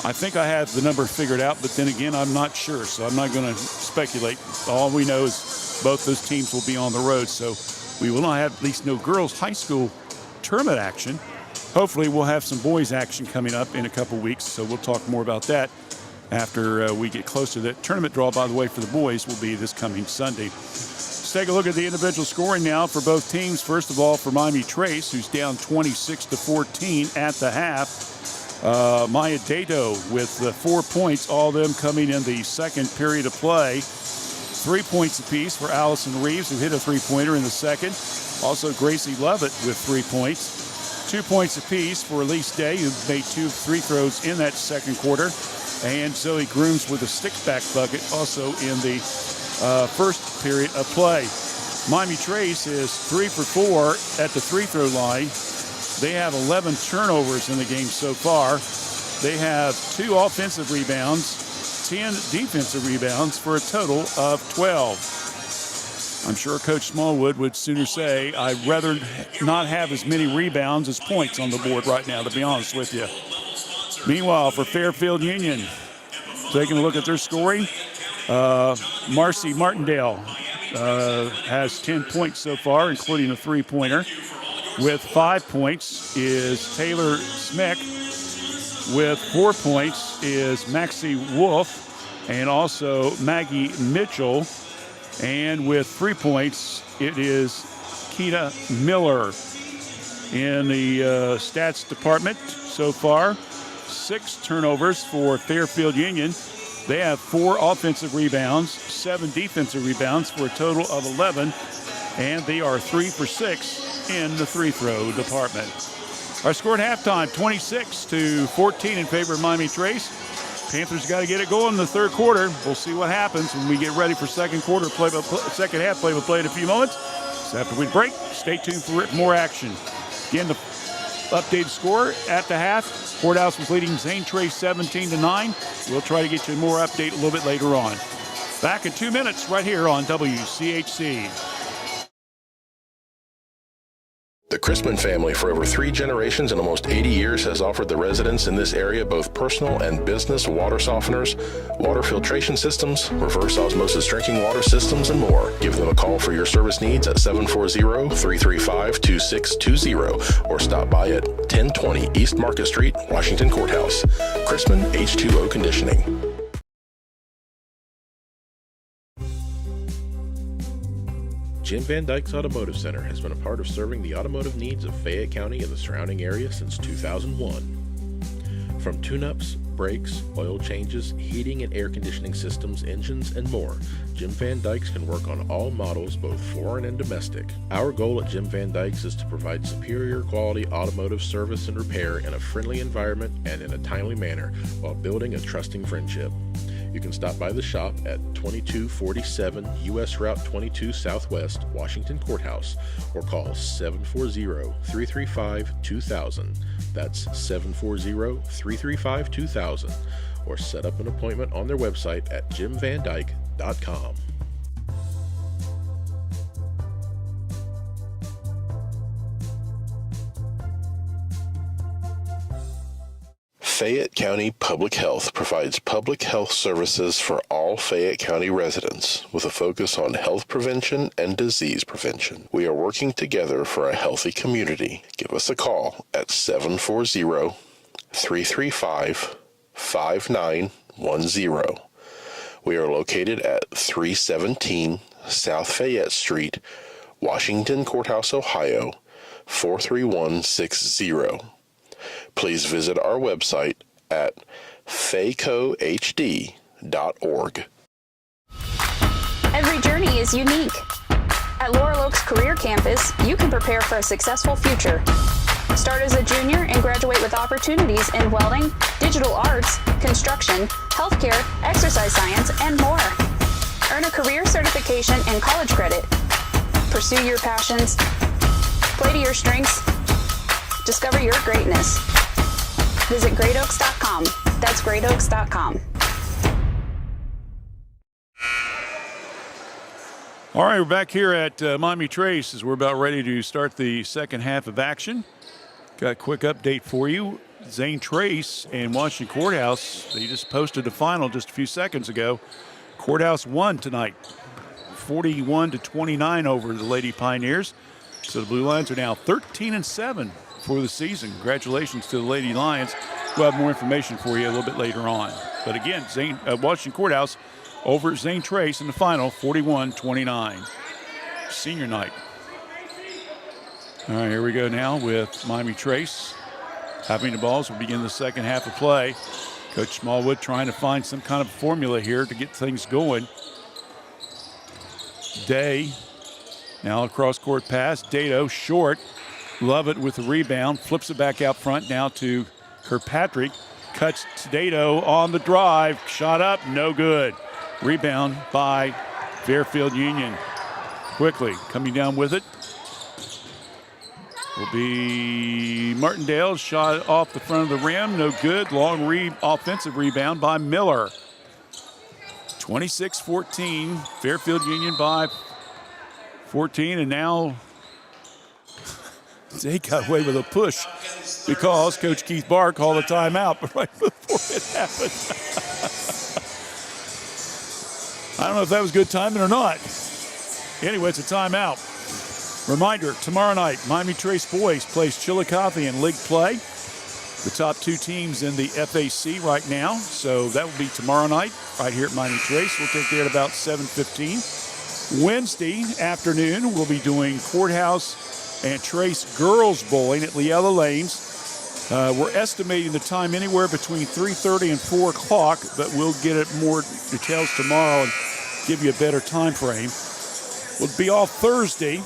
I think I have the number figured out, but then again, I'm not sure, so I'm not going to speculate. All we know is both those teams will be on the road, so we will not have at least no girls' high school tournament action. Hopefully we'll have some boys' action coming up in a couple weeks, so we'll talk more about that after we get close to that. Tournament draw, by the way, for the boys will be this coming Sunday. Let's take a look at the individual scoring now for both teams. First of all, for Miami Trace, who's down 26-14 at the half. Maya Dato with 4 points, all of them coming in the second period of play. 3 points apiece for Allison Reeves, who hit a three-pointer in the second. Also, Gracie Lovett with 3 points. 2 points apiece for Elise Day, who made 2 free throws in that second quarter. And Zoe Grooms with a stick-back bucket also in the first period of play. Miami Trace is 3 for 4 at the free-throw line. They have 11 turnovers in the game so far. They have 2 offensive rebounds, 10 defensive rebounds for a total of 12. I'm sure Coach Smallwood would sooner say, I'd rather not have as many rebounds as points on the board right now, to be honest with you. Meanwhile, for Fairfield Union, taking a look at their scoring, Marcy Martindale has 10 points so far, including a three-pointer. With 5 points is Taylor Smick. With 4 points is Maxie Wolf and also Maggie Mitchell. And with 3 points, it is Keita Miller. In the stats department so far, 6 turnovers for Fairfield Union. They have 4 offensive rebounds, 7 defensive rebounds for a total of 11. And they are 3 for 6 in the free-throw department. Our score at halftime, 26-14 in favor of Miami Trace. Panthers got to get it going in the third quarter. We'll see what happens when we get ready for second half play-by-play in a few moments. So after we break, stay tuned for more action. Again, the updated score at the half. Courthouse was leading Zane Trace 17-9. We'll try to get you more update a little bit later on. Back in 2 minutes right here on WCHC. The Chrisman family, for over 3 generations and almost 80 years, has offered the residents in this area both personal and business water softeners, water filtration systems, reverse osmosis drinking water systems, and more. Give them a call for your service needs at 740-335-2620 or stop by at 1020 East Market Street, Washington Courthouse. Chrisman H2O Conditioning. Jim Van Dyke's Automotive Center has been a part of serving the automotive needs of Fayette County and the surrounding area since 2001. From tune-ups, brakes, oil changes, heating and air conditioning systems, engines, and more, Jim Van Dyke's can work on all models, both foreign and domestic. Our goal at Jim Van Dyke's is to provide superior quality automotive service and repair in a friendly environment and in a timely manner while building a trusting friendship. You can stop by the shop at 2247 U.S. Route 22 Southwest, Washington Courthouse, or call 740-335-2000. That's 740-335-2000, or set up an appointment on their website at jimvandyke.com. Fayette County Public Health provides public health services for all Fayette County residents with a focus on health prevention and disease prevention. We are working together for a healthy community. Give us a call at 740-335-5910. We are located at 317 South Fayette Street, Washington Courthouse, Ohio, 43160. Please visit our website at faycohd.org. Every journey is unique. At Laurel Oaks Career Campus, you can prepare for a successful future. Start as a junior and graduate with opportunities in welding, digital arts, construction, healthcare, exercise science, and more. Earn a career certification and college credit. Pursue your passions. Play to your strengths. Discover your greatness. Visit greatoaks.com. That's greatoaks.com. All right, we're back here at Miami Trace as we're about ready to start the second half of action. Got a quick update for you. Zane Trace and Washington Courthouse, they just posted a final just a few seconds ago. Courthouse won tonight, 41-29 over the Lady Pioneers. So the Blue Lions are now 13-7 for the season. Congratulations to the Lady Lions. we'll have more information for you a little bit later on. But again, Washington Courthouse over at Zane Trace in the final, 41-29. Senior night. All right, here we go now with Miami Trace having the balls. We'll begin the second half of play. Coach Smallwood trying to find some kind of formula here to get things going. Day, now a cross-court pass. Dado short. Lovett with the rebound. Flips it back out front now to Kirkpatrick. Cuts to Dado on the drive. Shot up, no good. Rebound by Fairfield Union. Quickly coming down with it will be Martindale. Shot off the front of the rim, no good. Long offensive rebound by Miller. 26-14, Fairfield Union by 14, and now they got away with a push because Coach Keith Barr called a timeout right before it happened. I don't know if that was good timing or not. Anyway, it's a timeout. Reminder, tomorrow night, Miami Trace Boys plays Chillicothe in league play. The top two teams in the FAC right now. So that will be tomorrow night right here at Miami Trace. We'll take there at about 7:15. Wednesday afternoon, we'll be doing Courthouse and Trace Girls Bowling at Leella Lanes. We're estimating the time anywhere between 3:30 and 4 o'clock, but we'll get it more details tomorrow and give you a better time frame. We'll be off Thursday.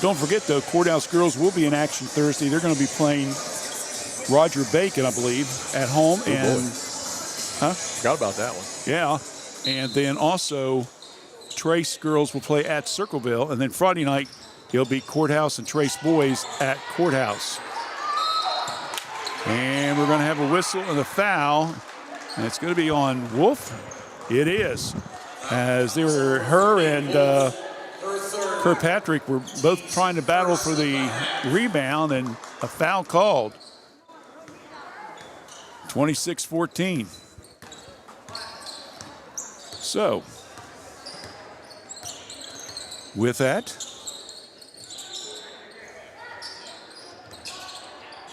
Don't forget, though, Courthouse Girls will be in action Thursday. They're going to be playing Roger Bacon, I believe, at home. Forgot about that one. Yeah. And then also Trace Girls will play at Circleville. And then Friday night, it'll be Courthouse and Trace Boys at Courthouse. And we're going to have a whistle and a foul. And it's going to be on Wolf. It is. As her and Kirkpatrick were both trying to battle for the rebound, and a foul called. 26-14. So, with that,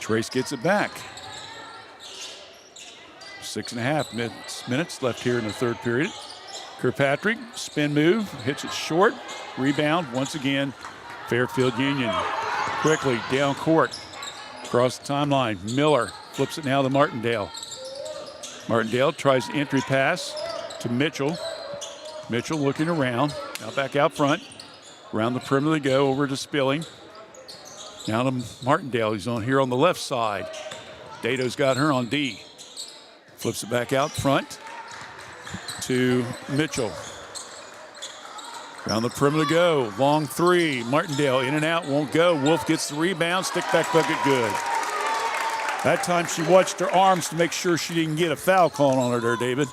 Trace gets it back. 6.5 minutes left here in the third period. Kirkpatrick, spin move, hits it short. Rebound, once again, Fairfield Union. Quickly, down court, across the timeline. Miller flips it now to Martindale. Martindale tries the entry pass to Mitchell. Mitchell looking around, now back out front. Around the perimeter they go, over to Spilling. Now to Martindale, he's on here on the left side. Dado's got her on D. Flips it back out front to Mitchell. Around the perimeter go. Long three. Martindale in and out. Won't go. Wolf gets the rebound. Stick back bucket good. That time she watched her arms to make sure she didn't get a foul call on her there, David.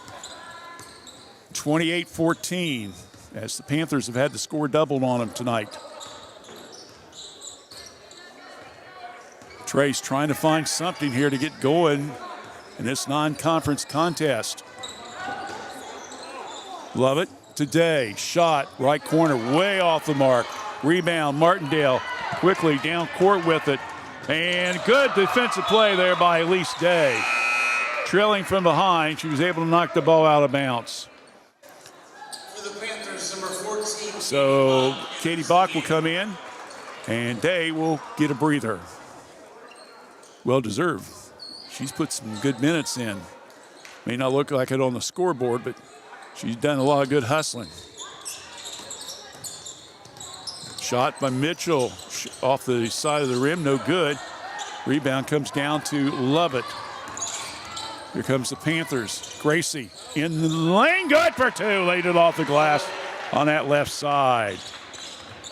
28-14 as the Panthers have had the score doubled on them tonight. Trace trying to find something here to get going in this non-conference contest. Love it. Today, shot, right corner, way off the mark. Rebound, Martindale, quickly down court with it. And good defensive play there by Elise Day. Trailing from behind, she was able to knock the ball out of bounds. For the Panthers, number 14. So Katie Bach will come in, and Day will get a breather. Well deserved. She's put some good minutes in. May not look like it on the scoreboard, but she's done a lot of good hustling. Shot by Mitchell off the side of the rim, no good. Rebound comes down to Lovett. Here comes the Panthers. Gracie in the lane, good for two. Laid it off the glass on that left side.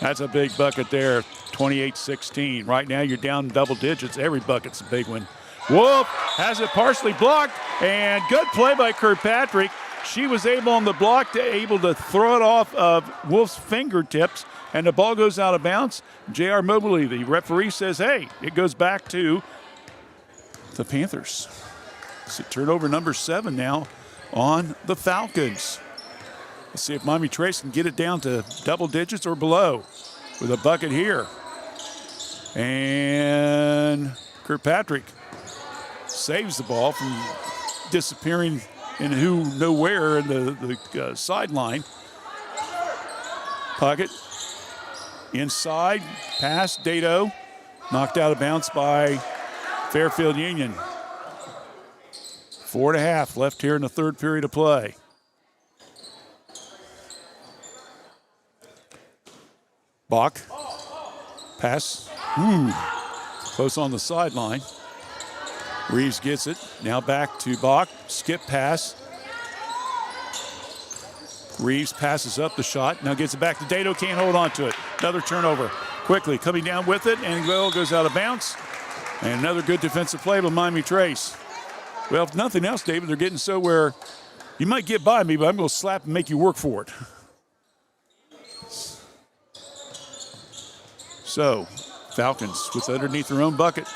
That's a big bucket there, 28-16. Right now you're down double digits. Every bucket's a big one. Wolf has it partially blocked, and good play by Kirkpatrick. She was able on the block to throw it off of Wolf's fingertips, and the ball goes out of bounds. J.R. Mobley, the referee, says, hey, it goes back to the Panthers. So turnover number 7 now on the Falcons. Let's see if Miami Trace can get it down to double digits or below with a bucket here. And Kirkpatrick saves the ball from disappearing in who nowhere in the sideline. Puckett inside, pass, Dado, knocked out of bounds by Fairfield Union. 4.5 left here in the third period of play. Bach, pass, close on the sideline. Reeves gets it, now back to Bach, skip pass. Reeves passes up the shot, now gets it back to Dado, can't hold on to it. Another turnover, quickly coming down with it, and well, goes out of bounds. And another good defensive play by Miami Trace. Well, if nothing else, David, they're getting so where you might get by me, but I'm going to slap and make you work for it. So, Falcons with underneath their own bucket.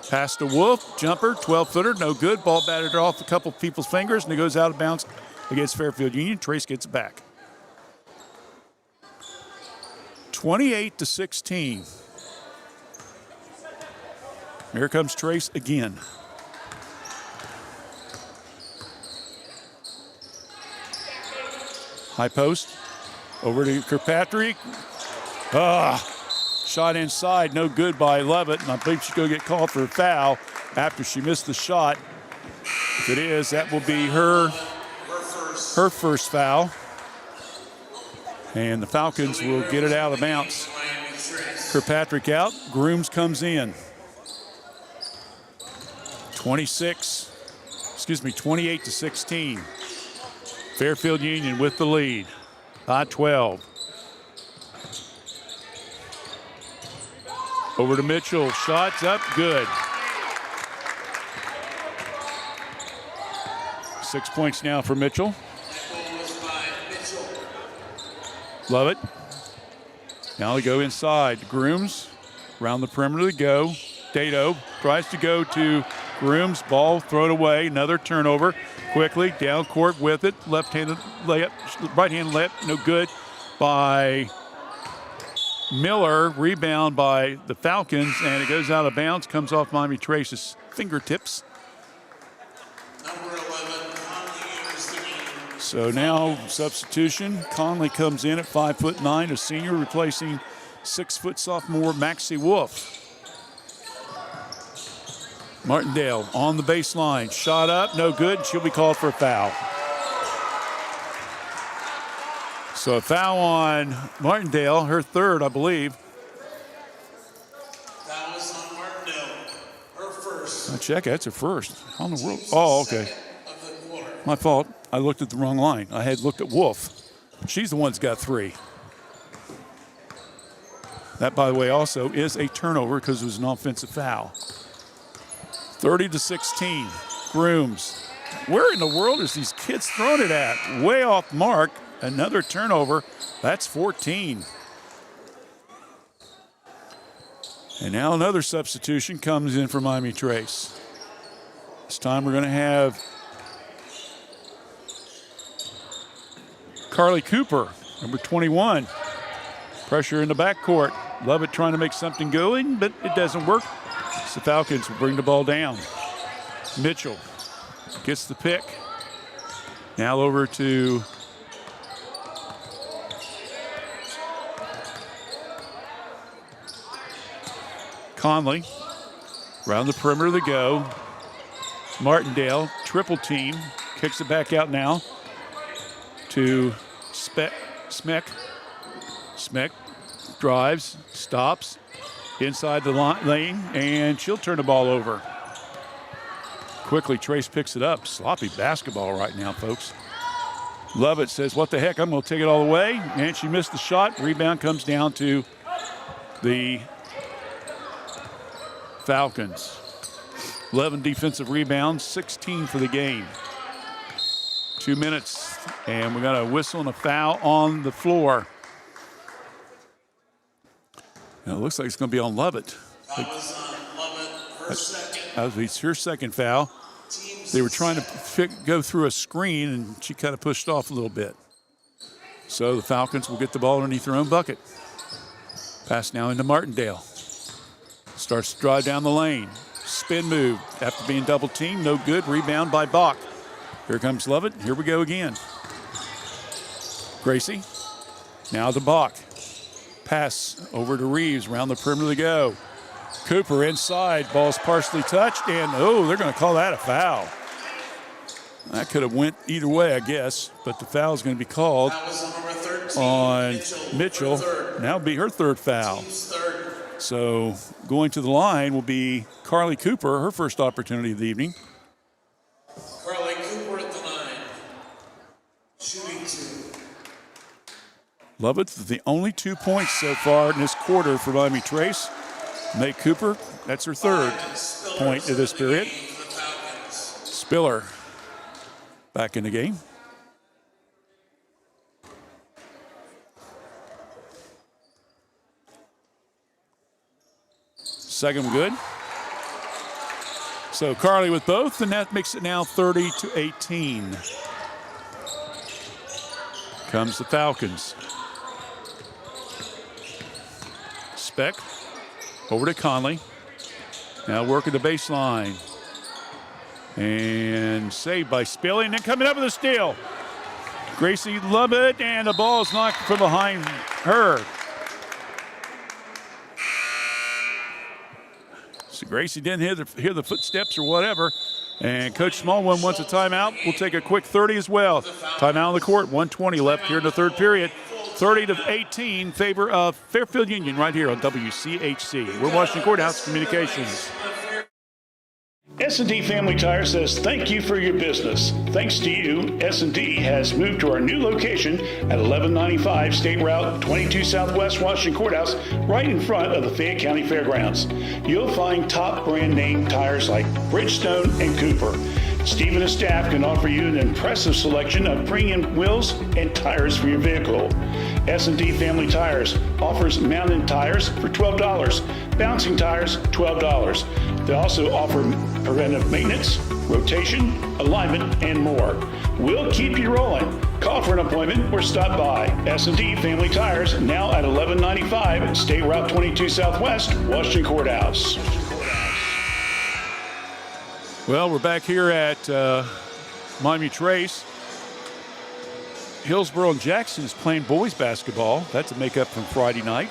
Pass to Wolf, jumper, 12-footer, no good. Ball batted off a couple people's fingers, and it goes out of bounds against Fairfield Union. Trace gets it back. 28-16. Here comes Trace again. High post, over to Kirkpatrick. Shot inside, no good by Levitt, and I believe she's going to get called for a foul after she missed the shot. If it is, that will be her first foul. And the Falcons will get it out of bounds. Kirkpatrick out, Grooms comes in. 28-16. Fairfield Union with the lead by 12. Over to Mitchell, shots up, good. 6 points now for Mitchell. Love it. Now they go inside. Grooms, around the perimeter to go. Dado tries to go to Grooms, ball thrown away, another turnover. Quickly, down court with it. Left-handed layup, right-handed layup, no good by Miller. Rebound by the Falcons, and it goes out of bounds, comes off Miami Trace's fingertips. So now substitution. Conley comes in at 5'9", a senior, replacing 6-foot sophomore Maxie Wolf. Martindale on the baseline, shot up, no good. She'll be called for a foul. So a foul on Martindale, her third, I believe. That was on Martindale, her first. I check, that's her first. How in the world? Oh, okay. My fault. I looked at the wrong line. I had looked at Wolf. She's the one that's got 3. That, by the way, also is a turnover because it was an offensive foul. 30-16. Grooms. Where in the world is these kids throwing it at? Way off mark. Another turnover. That's 14. And now another substitution comes in for Miami Trace. This time we're going to have Carly Cooper, number 21. Pressure in the backcourt. Lovett trying to make something going, but it doesn't work. So the Falcons will bring the ball down. Mitchell gets the pick. Now over to Conley. Around the perimeter they go. Martindale, triple team. Kicks it back out now to Smeck. Smeck drives, stops inside the lane, and she'll turn the ball over. Quickly, Trace picks it up. Sloppy basketball right now, folks. Lovett says, what the heck, I'm going to take it all the way. And she missed the shot. Rebound comes down to the Falcons. 11 defensive rebounds, 16 for the game. 2 minutes, and we got a whistle and a foul on the floor. Now, it looks like it's going to be on Lovett. That was on Lovett, her second. That was her second foul. They were trying to go through a screen, and she kind of pushed off a little bit. So the Falcons will get the ball underneath their own bucket. Pass now into Martindale. Starts to drive down the lane. spin move after being double teamed. No good. Rebound by Bach. Here comes Lovett. Here we go again. Gracie. Now to Bach. Pass over to Reeves. Around the perimeter to go. Cooper inside. Ball's partially touched. And, they're going to call that a foul. That could have went either way, I guess. But the foul is going to be called on Mitchell. Now it'll be her third foul. So going to the line will be Carly Cooper, her first opportunity of the evening. Carly Cooper at the line. Shooting 2. Lovett, the only 2 points so far in this quarter for Miami Trace. May Cooper, that's her third point of this period. Spiller back in the game. Second one good. So Carly with both, and that makes it now 30-18. Comes the Falcons. Speck over to Conley. Now working the baseline. And saved by Spilly, and then coming up with a steal. Gracie Lovett, and the ball is knocked from behind her. So Gracie didn't hear the footsteps or whatever. And Coach Smallwood wants a timeout. We'll take a quick 30 as well. Timeout on the court, 1:20 left here in the third period. 30-18, favor of Fairfield Union right here on WCHC. We're Washington Courthouse Communications. S&D Family Tire says thank you for your business. Thanks to you, S&D has moved to our new location at 1195 State Route 22 Southwest Washington Courthouse, right in front of the Fayette County Fairgrounds. You'll find top brand name tires like Bridgestone and Cooper. Steve and his staff can offer you an impressive selection of premium wheels and tires for your vehicle. S&D Family Tires offers mountain tires for $12, bouncing tires $12. They also offer preventive maintenance, rotation, alignment, and more. We'll keep you rolling. Call for an appointment or stop by. S&D Family Tires, now at 1195 State Route 22 Southwest, Washington Courthouse. Well, we're back here at Miami Trace. Hillsboro and Jackson is playing boys basketball. That's a makeup from Friday night.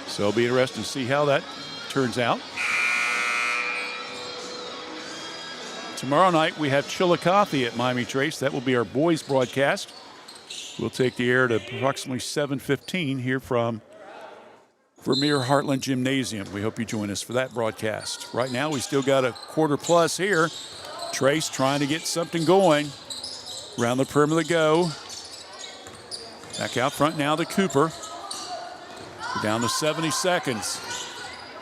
So it'll be interesting to see how that turns out. Tomorrow night we have Chillicothe at Miami Trace. That will be our boys broadcast. We'll take the air to approximately 7:15 here from Vermeer Heartland Gymnasium. We hope you join us for that broadcast. Right now we still got a quarter plus here. Trace trying to get something going. Around the perimeter go. Back out front now to Cooper. We're down to 70 seconds.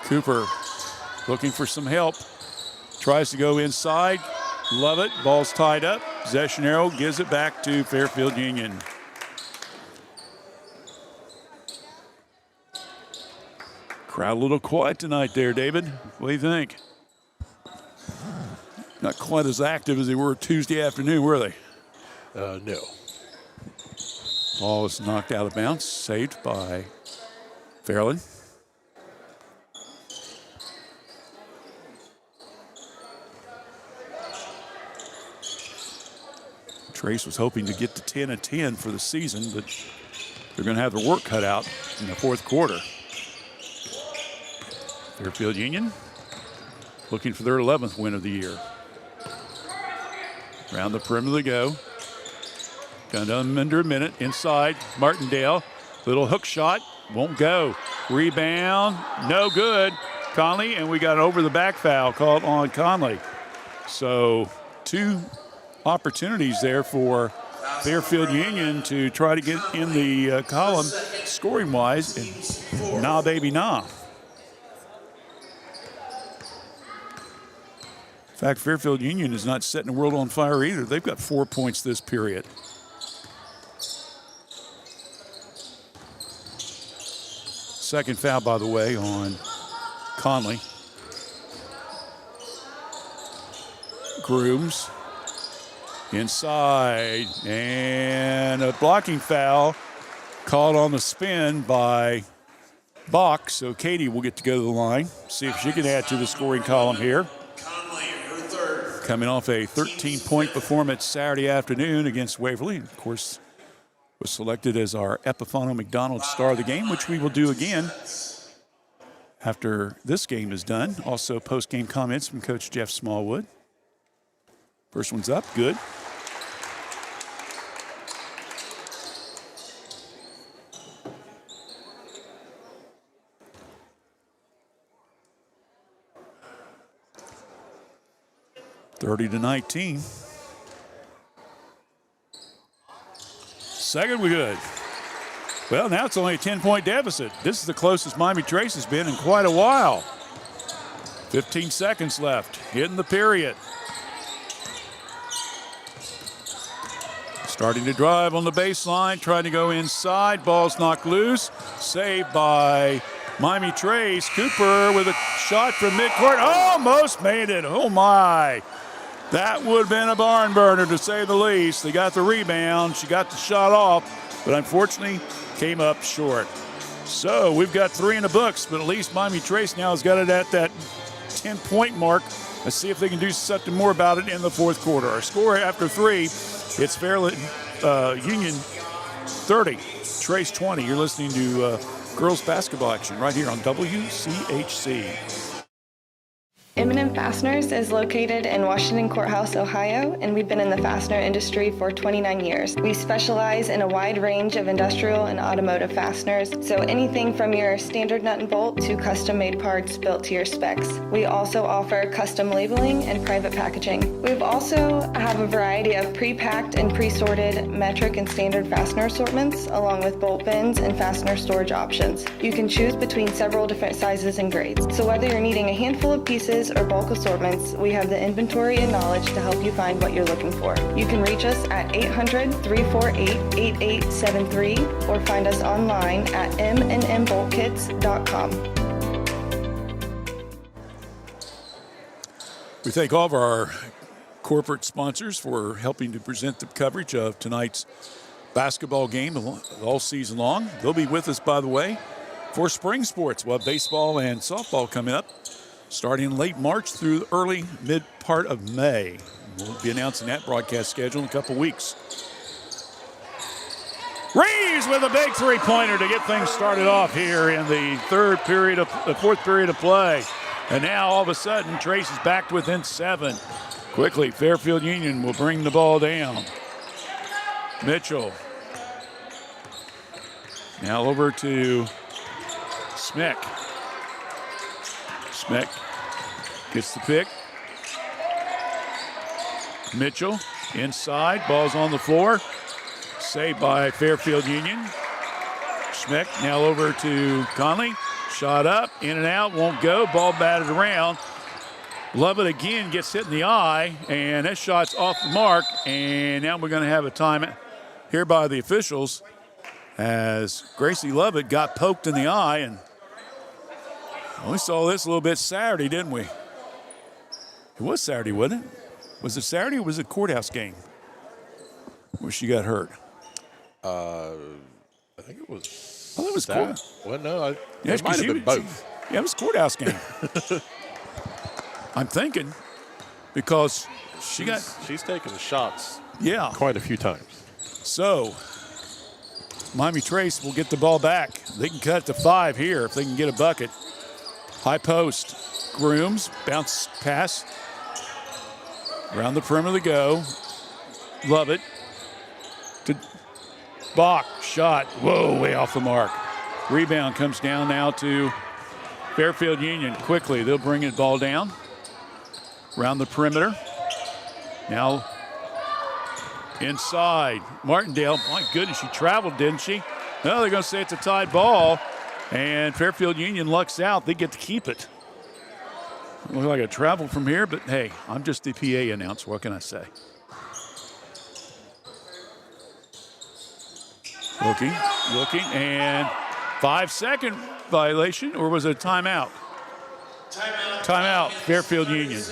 Cooper looking for some help. Tries to go inside. Love it. Ball's tied up. Possession arrow gives it back to Fairfield Union. Crowd a little quiet tonight there, David. What do you think? Not quite as active as they were Tuesday afternoon, were they? No. Ball is knocked out of bounds, saved by Fairland. Trace was hoping to get to 10-10 for the season, but they're going to have their work cut out in the fourth quarter. Fairfield Union looking for their 11th win of the year. Around the perimeter they go. Got under a minute. Inside, Martindale. Little hook shot. Won't go. Rebound. No good. Conley, and we got an over-the-back foul called on Conley. So 2 opportunities there for Fairfield Union to try to get in the column scoring-wise. And nah, baby, nah. In fact, Fairfield Union is not setting the world on fire either. They've got 4 points this period. Second foul, by the way, on Conley. Grooms inside, and a blocking foul called on the spin by Bach, so Katie will get to go to the line, see if she can add to the scoring column here. Coming off a 13-point performance Saturday afternoon against Waverly. Of course, was selected as our Epiphano McDonald Star of the Game, which we will do again after this game is done. Also, post-game comments from Coach Jeff Smallwood. First one's up, good. (30-19). Second, we're good. Well, now it's only a 10-point deficit. This is the closest Miami Trace has been in quite a while. 15 seconds left in the period. Starting to drive on the baseline, trying to go inside. Ball's knocked loose. Saved by Miami Trace. Cooper with a shot from midcourt. Almost made it. Oh, my. That would have been a barn burner, to say the least. They got the rebound. She got the shot off, but unfortunately came up short. So we've got 3 in the books, but at least Miami Trace now has got it at that 10-point mark. Let's see if they can do something more about it in the fourth quarter. Our score after 3, it's Fairfield Union 30, Trace 20. You're listening to girls basketball action right here on WCHC. M&M Fasteners is located in Washington Courthouse, Ohio, and we've been in the fastener industry for 29 years. We specialize in a wide range of industrial and automotive fasteners, so anything from your standard nut and bolt to custom-made parts built to your specs. We also offer custom labeling and private packaging. We also have a variety of pre-packed and pre-sorted metric and standard fastener assortments, along with bolt bins and fastener storage options. You can choose between several different sizes and grades. So whether you're needing a handful of pieces or bulk assortments, we have the inventory and knowledge to help you find what you're looking for. You can reach us at 800-348-8873 or find us online at mnmboltkits.com. We thank all of our corporate sponsors for helping to present the coverage of tonight's basketball game all season long. They'll be with us, by the way, for spring sports. We'll have baseball and softball coming up, starting late March through early mid part of May. We'll be announcing that broadcast schedule in a couple weeks. Reeves with a big three-pointer to get things started off here in the fourth period of play. And now all of a sudden Trace is back to within 7. Quickly, Fairfield Union will bring the ball down. Mitchell. Now over to Smick. Smick gets the pick. Mitchell inside, ball's on the floor. Saved by Fairfield Union. Schmick now over to Conley. Shot up, in and out, won't go. Ball batted around. Lovett again gets hit in the eye, and that shot's off the mark. And now we're going to have a time here by the officials as Gracie Lovett got poked in the eye. And we saw this a little bit Saturday, didn't we? It was Saturday, wasn't it? Was it Saturday or was it a courthouse game where she got hurt? I think it was. Well, it was court. Well, no, Yeah, it might have been both. Yeah, it was a courthouse game. I'm thinking because she's taken the shots. Yeah, quite a few times. So Miami Trace will get the ball back. They can cut it to 5 here if they can get a bucket. High post. Grooms, bounce pass. Around the perimeter to go. Love it. To Bach, shot. Whoa, way off the mark. Rebound comes down now to Fairfield Union. Quickly, they'll bring the ball down. Around the perimeter. Now inside. Martindale, my goodness, she traveled, didn't she? No, they're going to say it's a tied ball. And Fairfield Union lucks out. They get to keep it. Looks like a travel from here, but hey, I'm just the PA announcer. What can I say? Looking, and 5-second violation, or was it a timeout? Timeout, Fairfield Union.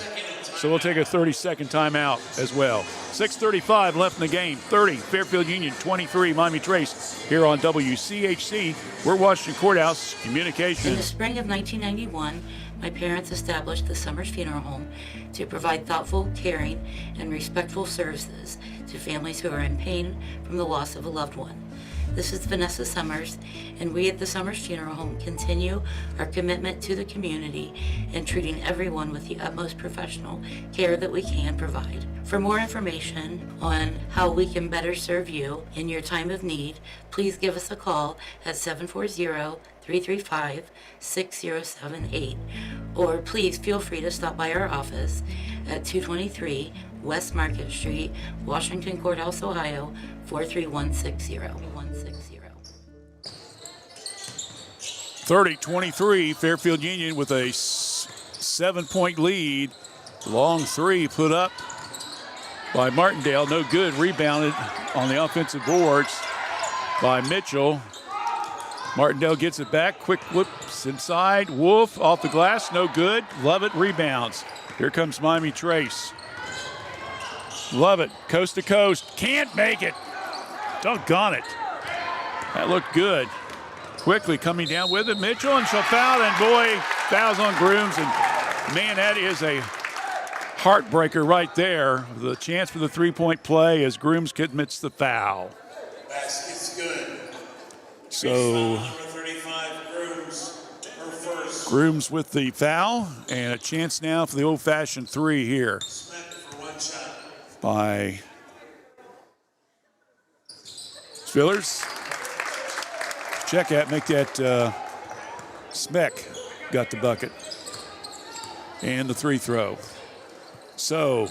So we'll take a 30-second timeout as well. 6:35 left in the game. 30, Fairfield Union, 23, Miami Trace. Here on WCHC, we're Washington Courthouse In the Communications. spring of 1991, my parents established the Summers Funeral Home to provide thoughtful, caring, and respectful services to families who are in pain from the loss of a loved one. This is Vanessa Summers, and we at the Summers Funeral Home continue our commitment to the community and treating everyone with the utmost professional care that we can provide. For more information on how we can better serve you in your time of need, please give us a call at 740-335-6078, or please feel free to stop by our office at 223 West Market Street, Washington Courthouse, Ohio, 43160. 30-23, Fairfield Union with a 7-point lead. Long three put up by Martindale. No good. Rebounded on the offensive boards by Mitchell. Martindale gets it back. Quick whips inside. Wolf off the glass. No good. Lovett rebounds. Here comes Miami Trace. Lovett, coast to coast. Can't make it. Doggone it. That looked good. Quickly coming down with it. Mitchell, and she'll foul. And boy, fouls on Grooms. And man, that is a heartbreaker right there. The chance for the three-point play as Grooms commits the foul. Basket's good. So Number 35, Grooms, her first. Grooms with the foul, and a chance now for the old-fashioned three here Smith for one shot. by Spillers. Check that, make that Smeck got the bucket. And the free throw. So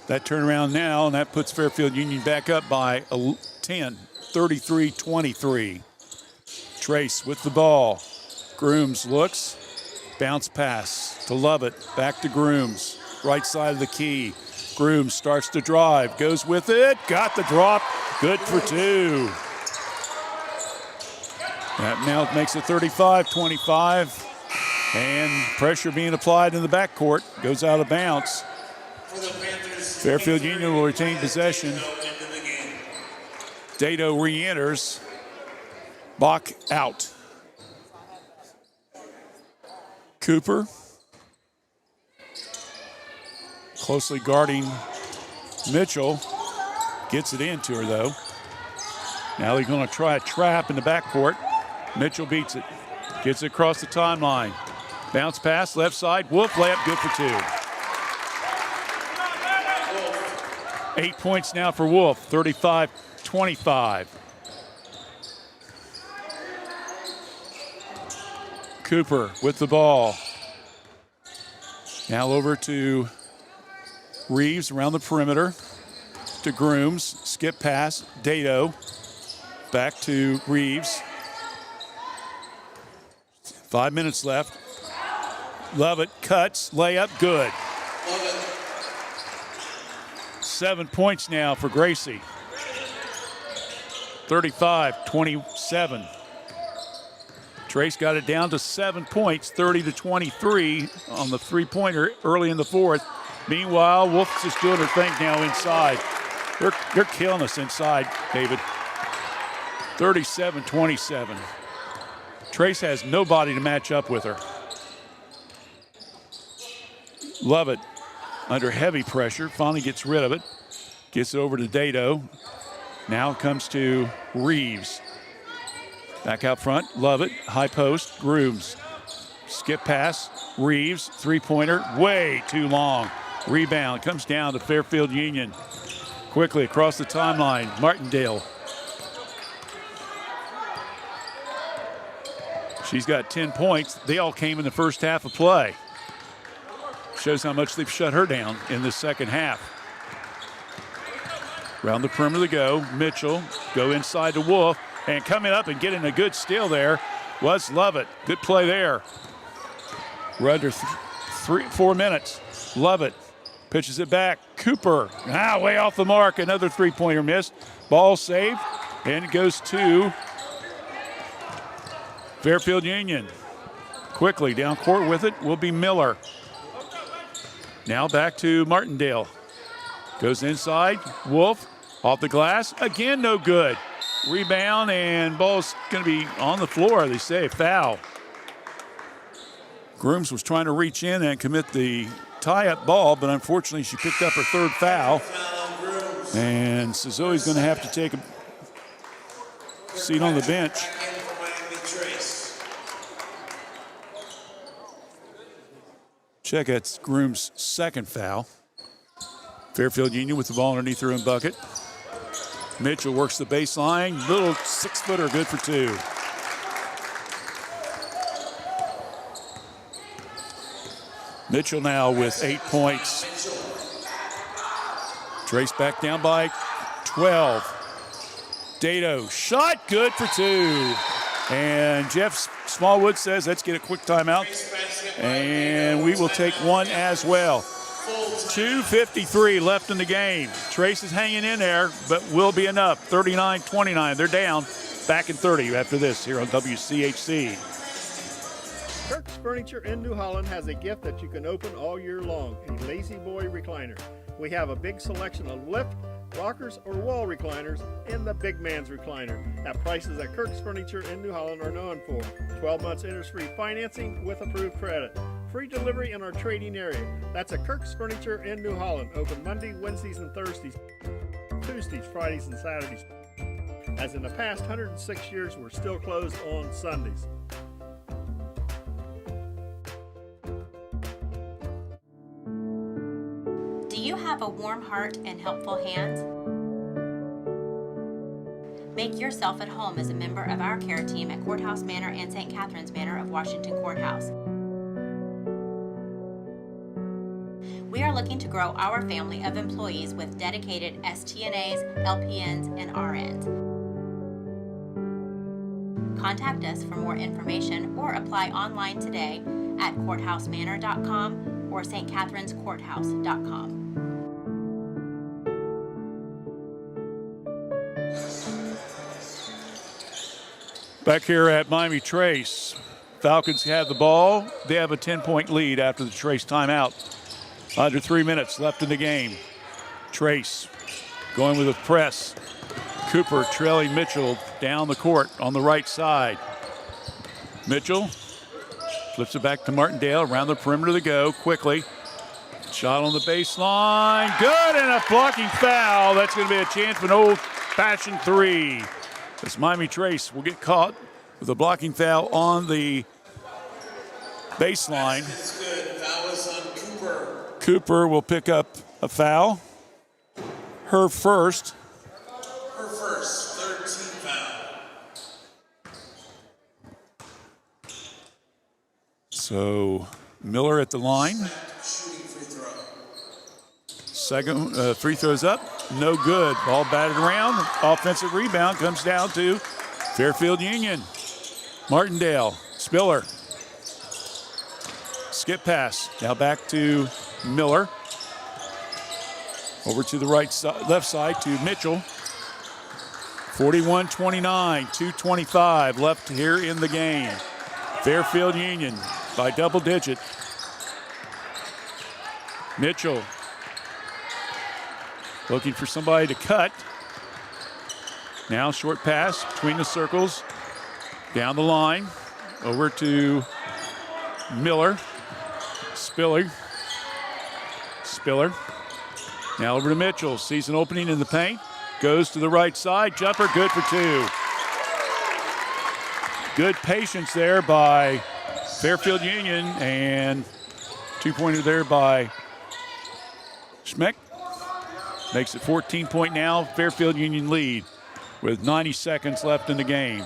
that turnaround now, and that puts Fairfield Union back up by 10, 33-23. Trace with the ball. Grooms looks, bounce pass to Lovett, back to Grooms, right side of the key. Grooms starts to drive, goes with it, got the drop, good for two. That now makes it 35-25. And pressure being applied in the backcourt. Goes out of bounds. Fairfield Union will retain possession. Dado re-enters. Bach out. Cooper. Closely guarding Mitchell. Gets it into her, though. Now they're going to try a trap in the backcourt. Mitchell beats it. Gets it across the timeline. Bounce pass, left side. Wolf, layup, good for two. 8 points now for Wolf, 35-25. Cooper with the ball. Now over to Reeves around the perimeter. To Grooms, skip pass, Dado. Back to Reeves. 5 minutes left. Lovett cuts, layup, good. 7 points now for Gracie. 35-27. Trace got it down to 7 points, 30-23 on the three-pointer early in the fourth. Meanwhile, Wolf's just doing her thing now inside. They're killing us inside, David. 37-27. Trace has nobody to match up with her. Lovett under heavy pressure, finally gets rid of it. Gets it over to Dado. Now it comes to Reeves. Back out front, Lovett, high post, Grooms. Skip pass, Reeves, three-pointer, way too long. Rebound comes down to Fairfield Union. Quickly across the timeline, Martindale. She's got 10 points. They all came in the first half of play. Shows how much they've shut her down in the second half. Around the perimeter to go. Mitchell go inside to Wolf. And coming up and getting a good steal there was Lovett. Good play there. We're under 4 minutes. Lovett pitches it back. Cooper, way off the mark. Another three-pointer missed. Ball saved. And it goes to Fairfield Union. Quickly down court with it will be Miller. Now back to Martindale. Goes inside. Wolf off the glass. Again, no good. Rebound, and ball's going to be on the floor, they say. Foul. Grooms was trying to reach in and commit the tie-up ball, but unfortunately she picked up her third foul. And Suzoi's going to have to take a seat on the bench. Check, that's Groom's second foul. Fairfield Union with the ball underneath their own bucket. Mitchell works the baseline. Little 6-footer, good for 2. Mitchell now with 8 points. Trace back down by 12. Dato, shot good for 2. And Jeff Smallwood says, let's get a quick timeout. And we will take one as well. 2:53 left in the game. Trace is hanging in there, but will be enough. 39-29. They're down. Back in 30 after this here on WCHC. Kirk's Furniture in New Holland has a gift that you can open all year long, a Lazy Boy recliner. We have a big selection of lift, rockers, or wall recliners in the big man's recliner at prices that Kirk's Furniture in New Holland are known for. 12 months interest-free financing with approved credit. Free delivery in our trading area. That's at Kirk's Furniture in New Holland. Open Monday, Wednesdays, and Thursdays. Tuesdays, Fridays, and Saturdays. As in the past 106 years, we're still closed on Sundays. Do you have a warm heart and helpful hands? Make yourself at home as a member of our care team at Courthouse Manor and St. Catharines Manor of Washington Courthouse. We are looking to grow our family of employees with dedicated STNAs, LPNs, and RNs. Contact us for more information or apply online today at courthousemanor.com or stcatharinescourthouse.com. Back here at Miami Trace, Falcons have the ball. They have a 10-point lead after the Trace timeout. Under 3 minutes left in the game. Trace going with a press. Cooper trailing Mitchell down the court on the right side. Mitchell flips it back to Martindale. Around the perimeter to go quickly. Shot on the baseline. Good, and a blocking foul. That's going to be a chance for an old-fashioned 3. This Miami Trace will get caught with a blocking foul on the baseline. It's good. Foul is on Cooper. Cooper will pick up a foul. Her first. Her first, third team foul. So Miller at the line. Shooting free throw. Second free throws up. No good. Ball batted around. Offensive rebound comes down to Fairfield Union. Martindale. Spiller. Skip pass. Now back to Miller. Over to the left side to Mitchell. 41-29, 2:25 left here in the game. Fairfield Union by double digit. Mitchell looking for somebody to cut. Now short pass between the circles. Down the line. Over to Miller. Spiller. Now over to Mitchell. Sees an opening in the paint. Goes to the right side. Jumper good for 2. Good patience there by Fairfield Union. And 2-pointer there by Schmeck. Makes it 14-point now. Fairfield Union lead with 90 seconds left in the game.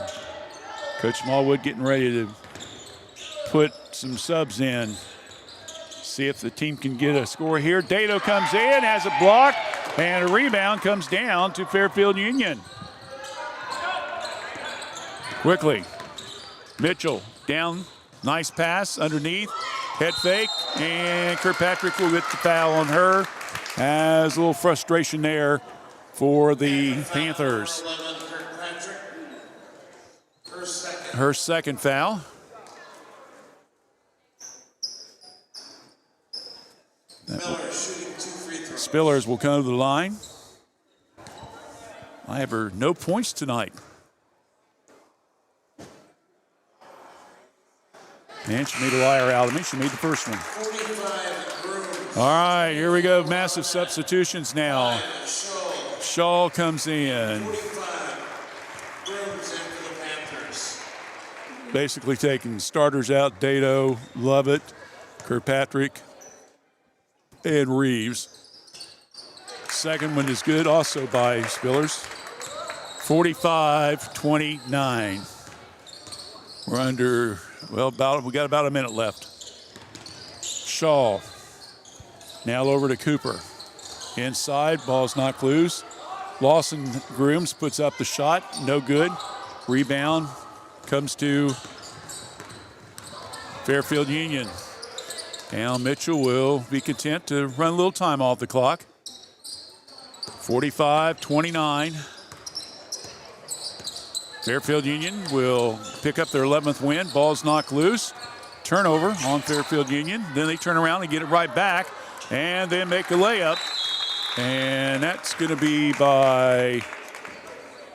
Coach Smallwood getting ready to put some subs in. See if the team can get a score here. Dato comes in, has a block, and a rebound comes down to Fairfield Union. Quickly, Mitchell down, nice pass underneath, head fake, and Kirkpatrick will get the foul on her. Has a little frustration there for the Panthers. Her second foul. Spillers will come to the line. I have her no points tonight. And she made a liar out of me. She made the first one. All right, here we go. Massive substitutions now. Shaw comes in. Basically taking starters out. Dado, Lovett, Kirkpatrick, and Reeves. Second one is good, also by Spillers. 45-29. We're under, well, we got about a minute left. Shaw. Now over to Cooper. Inside, ball's knocked loose. Lawson Grooms puts up the shot, no good. Rebound comes to Fairfield Union. Al Mitchell will be content to run a little time off the clock. 45-29. Fairfield Union will pick up their 11th win. Ball's knocked loose. Turnover on Fairfield Union. Then they turn around and get it right back and then make a layup. And that's going to be by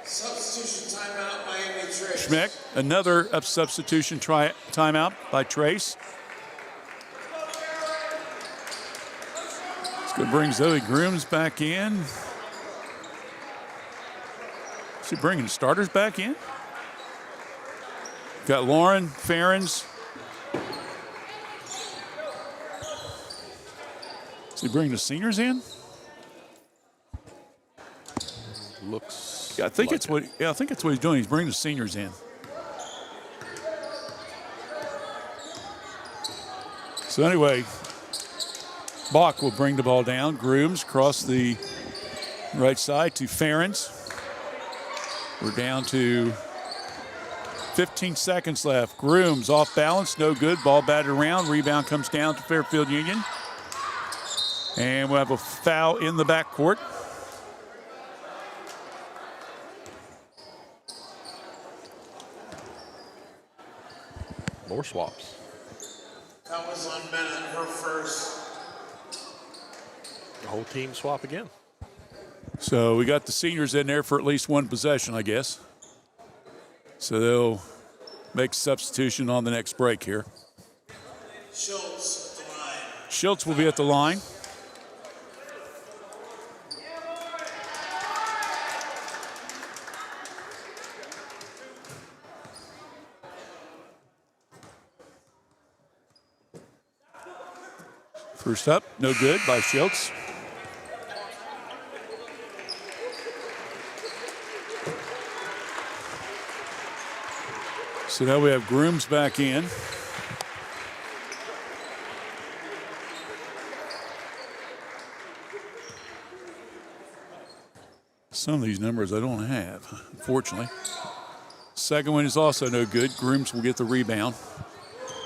Substitution timeout, Miami Trace. Schmeck. Another substitution timeout by Trace. It's going to bring Zoe Grooms back in. Is he bringing starters back in? Got Lauren Ferens. Is he bringing the seniors in? Looks. Yeah, I think like it's what. Yeah, I think that's what he's doing. He's bringing the seniors in. So anyway, Bach will bring the ball down. Grooms cross the right side to Ferens. We're down to 15 seconds left. Grooms off balance, no good. Ball batted around. Rebound comes down to Fairfield Union. And we'll have a foul in the backcourt. More swaps. That was on Bennett, her first. The whole team swap again. So we got the seniors in there for at least one possession, I guess. So they'll make substitution on the next break here. Schultz at the line. Schultz will be at the line. First up, no good by Schultz. So now we have Grooms back in. Some of these numbers I don't have, unfortunately. Second one is also no good. Grooms will get the rebound.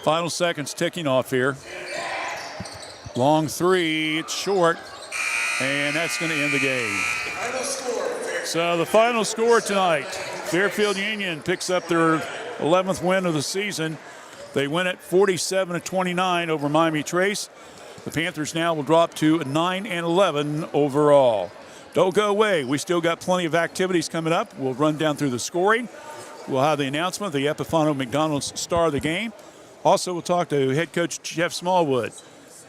Final seconds ticking off here. Long three, it's short, and that's going to end the game. So the final score tonight, Fairfield Union picks up their 11th win of the season. They win it 47-29 over Miami Trace. The Panthers now will drop to 9-11 overall. Don't go away. We still got plenty of activities coming up. We'll run down through the scoring. We'll have the announcement, the Epifano McDonald's star of the game. Also, we'll talk to head coach Jeff Smallwood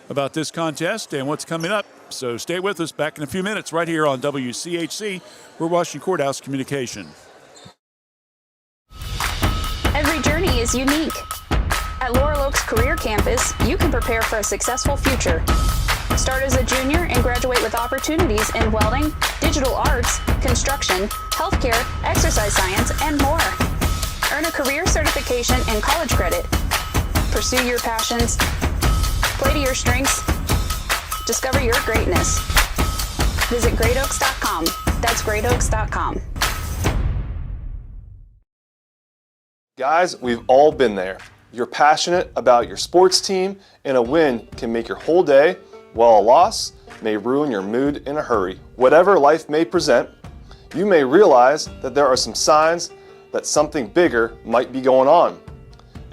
about this contest and what's coming up. So stay with us. Back in a few minutes right here on WCHC. We're Washington Courthouse Communication. Every journey is unique. At Laurel Oaks Career Campus, you can prepare for a successful future. Start as a junior and graduate with opportunities in welding, digital arts, construction, healthcare, exercise science, and more. Earn a career certification and college credit. Pursue your passions. Play to your strengths. Discover your greatness. Visit greatoaks.com. That's greatoaks.com. Guys, we've all been there. You're passionate about your sports team, and a win can make your whole day, while a loss may ruin your mood in a hurry. Whatever life may present, you may realize that there are some signs that something bigger might be going on,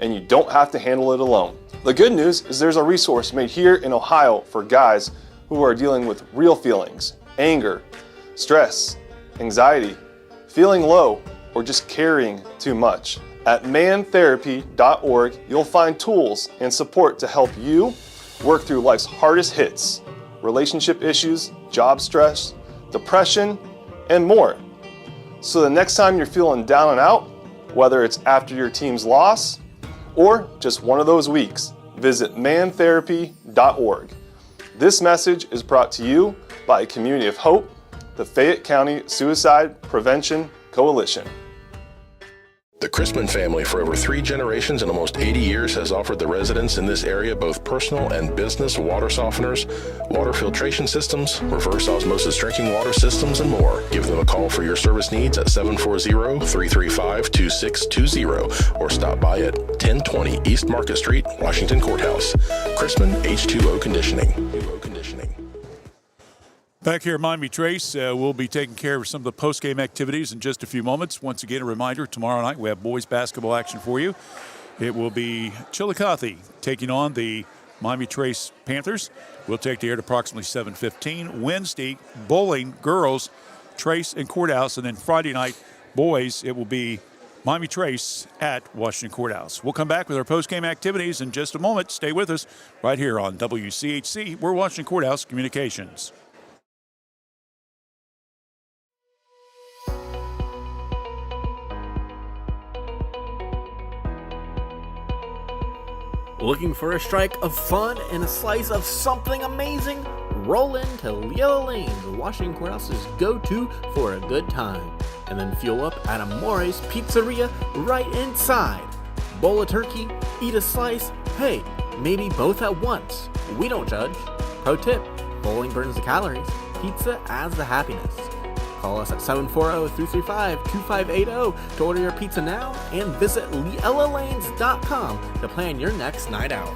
and you don't have to handle it alone. The good news is there's a resource made here in Ohio for guys who are dealing with real feelings, anger, stress, anxiety, feeling low, or just carrying too much. At mantherapy.org, you'll find tools and support to help you work through life's hardest hits, relationship issues, job stress, depression, and more. So the next time you're feeling down and out, whether it's after your team's loss or just one of those weeks, visit mantherapy.org. This message is brought to you by a community of hope, the Fayette County Suicide Prevention Coalition. The Chrisman family for over 3 generations and almost 80 years has offered the residents in this area both personal and business water softeners, water filtration systems, reverse osmosis drinking water systems, and more. Give them a call for your service needs at 740-335-2620 or stop by at 1020 East Market Street, Washington Courthouse. Chrisman H2O Conditioning. Back here at Miami Trace, we'll be taking care of some of the post-game activities in just a few moments. Once again, a reminder, tomorrow night we have boys basketball action for you. It will be Chillicothe taking on the Miami Trace Panthers. We'll take the air at approximately 7:15. Wednesday, bowling, girls, Trace and Courthouse. And then Friday night, boys, it will be Miami Trace at Washington Courthouse. We'll come back with our post-game activities in just a moment. Stay with us right here on WCHC. We're Washington Courthouse Communications. Looking for a strike of fun and a slice of something amazing? Roll into Yellow Lane, the Washington Courthouse's go-to for a good time. And then fuel up at Amore's Pizzeria right inside. Bowl a turkey, eat a slice, hey, maybe both at once. We don't judge. Pro tip, bowling burns the calories, pizza adds the happiness. Call us at 740-335-2580 to order your pizza now and visit LielaLanes.com to plan your next night out.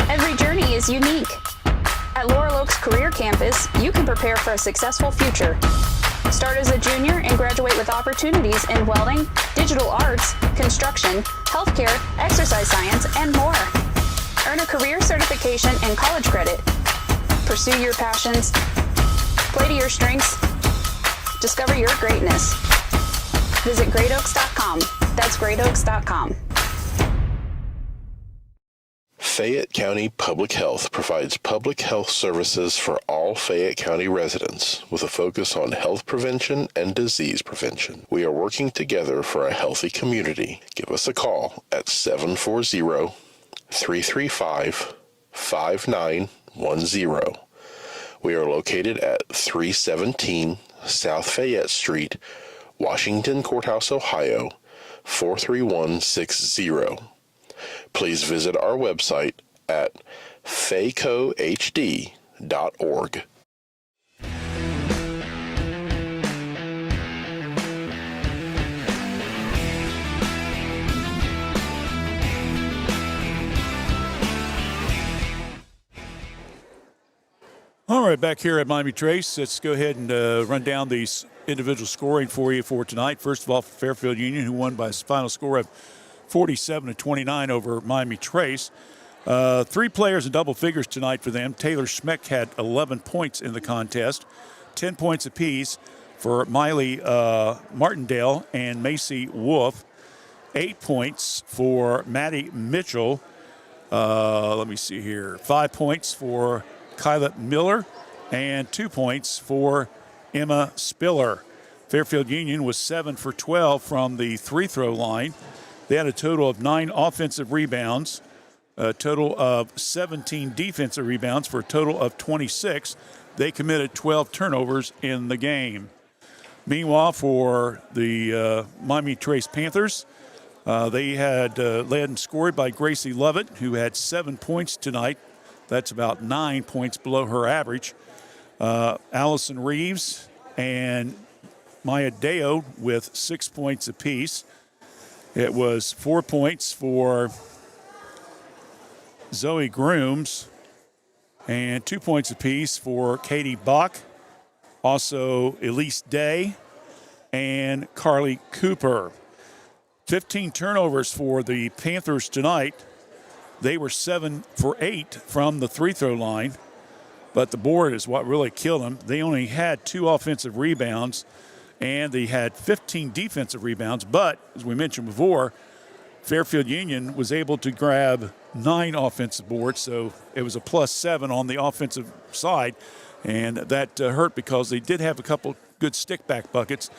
Every journey is unique. At Laurel Oaks Career Campus, you can prepare for a successful future. Start as a junior and graduate with opportunities in welding, digital arts, construction, healthcare, exercise science, and more. Earn a career certification and college credit. Pursue your passions, play to your strengths, discover your greatness. Visit greatoaks.com. That's greatoaks.com. Fayette County Public Health provides public health services for all Fayette County residents with a focus on health prevention and disease prevention. We are working together for a healthy community. Give us a call at 740-335-5910. We are located at 317 South Fayette Street, Washington Courthouse, Ohio, 43160. Please visit our website at faycohd.org. All right, back here at Miami Trace, let's go ahead and run down these individual scoring for you for tonight. First of all, Fairfield Union, who won by a final score of 47-29 over Miami Trace. 3 players in double figures tonight for them. Taylor Schmeck had 11 points in the contest, 10 points apiece for Miley Martindale and Macy Wolf, 8 points for Maddie Mitchell. Let me see here. 5 points for Kyla Miller and 2 points for Emma Spiller. Fairfield Union was 7 for 12 from the free-throw line. They had a total of 9 offensive rebounds, a total of 17 defensive rebounds for a total of 26. They committed 12 turnovers in the game. Meanwhile, for the Miami Trace Panthers, they had led and scored by Gracie Lovett, who had 7 points tonight. That's about 9 points below her average. Allison Reeves and Maya Deo with 6 points apiece. It was 4 points for Zoe Grooms and 2 points apiece for Katie Bach, also Elise Day and Carly Cooper. 15 turnovers for the Panthers tonight. They were 7 for 8 from the free throw line, but the board is what really killed them. They only had 2 offensive rebounds, and they had 15 defensive rebounds. But, as we mentioned before, Fairfield Union was able to grab 9 offensive boards, so it was a +7 on the offensive side, and that hurt because they did have a couple good stick-back buckets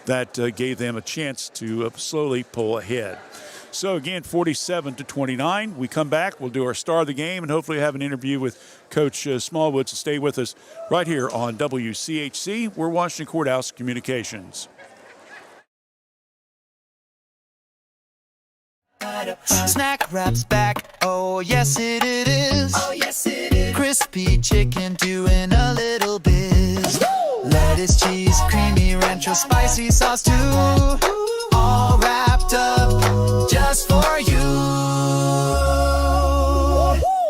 that gave them a chance to slowly pull ahead. So, again, 47-29. We come back. We'll do our star of the game and hopefully have an interview with Coach Smallwood. So stay with us right here on WCHC. We're Washington Courthouse Communications. Snack Wrap's back, oh yes it is. Oh yes it is. Crispy chicken doing a little biz. Woo! Lettuce, cheese, creamy rancho, spicy sauce too. All wrapped up just for you.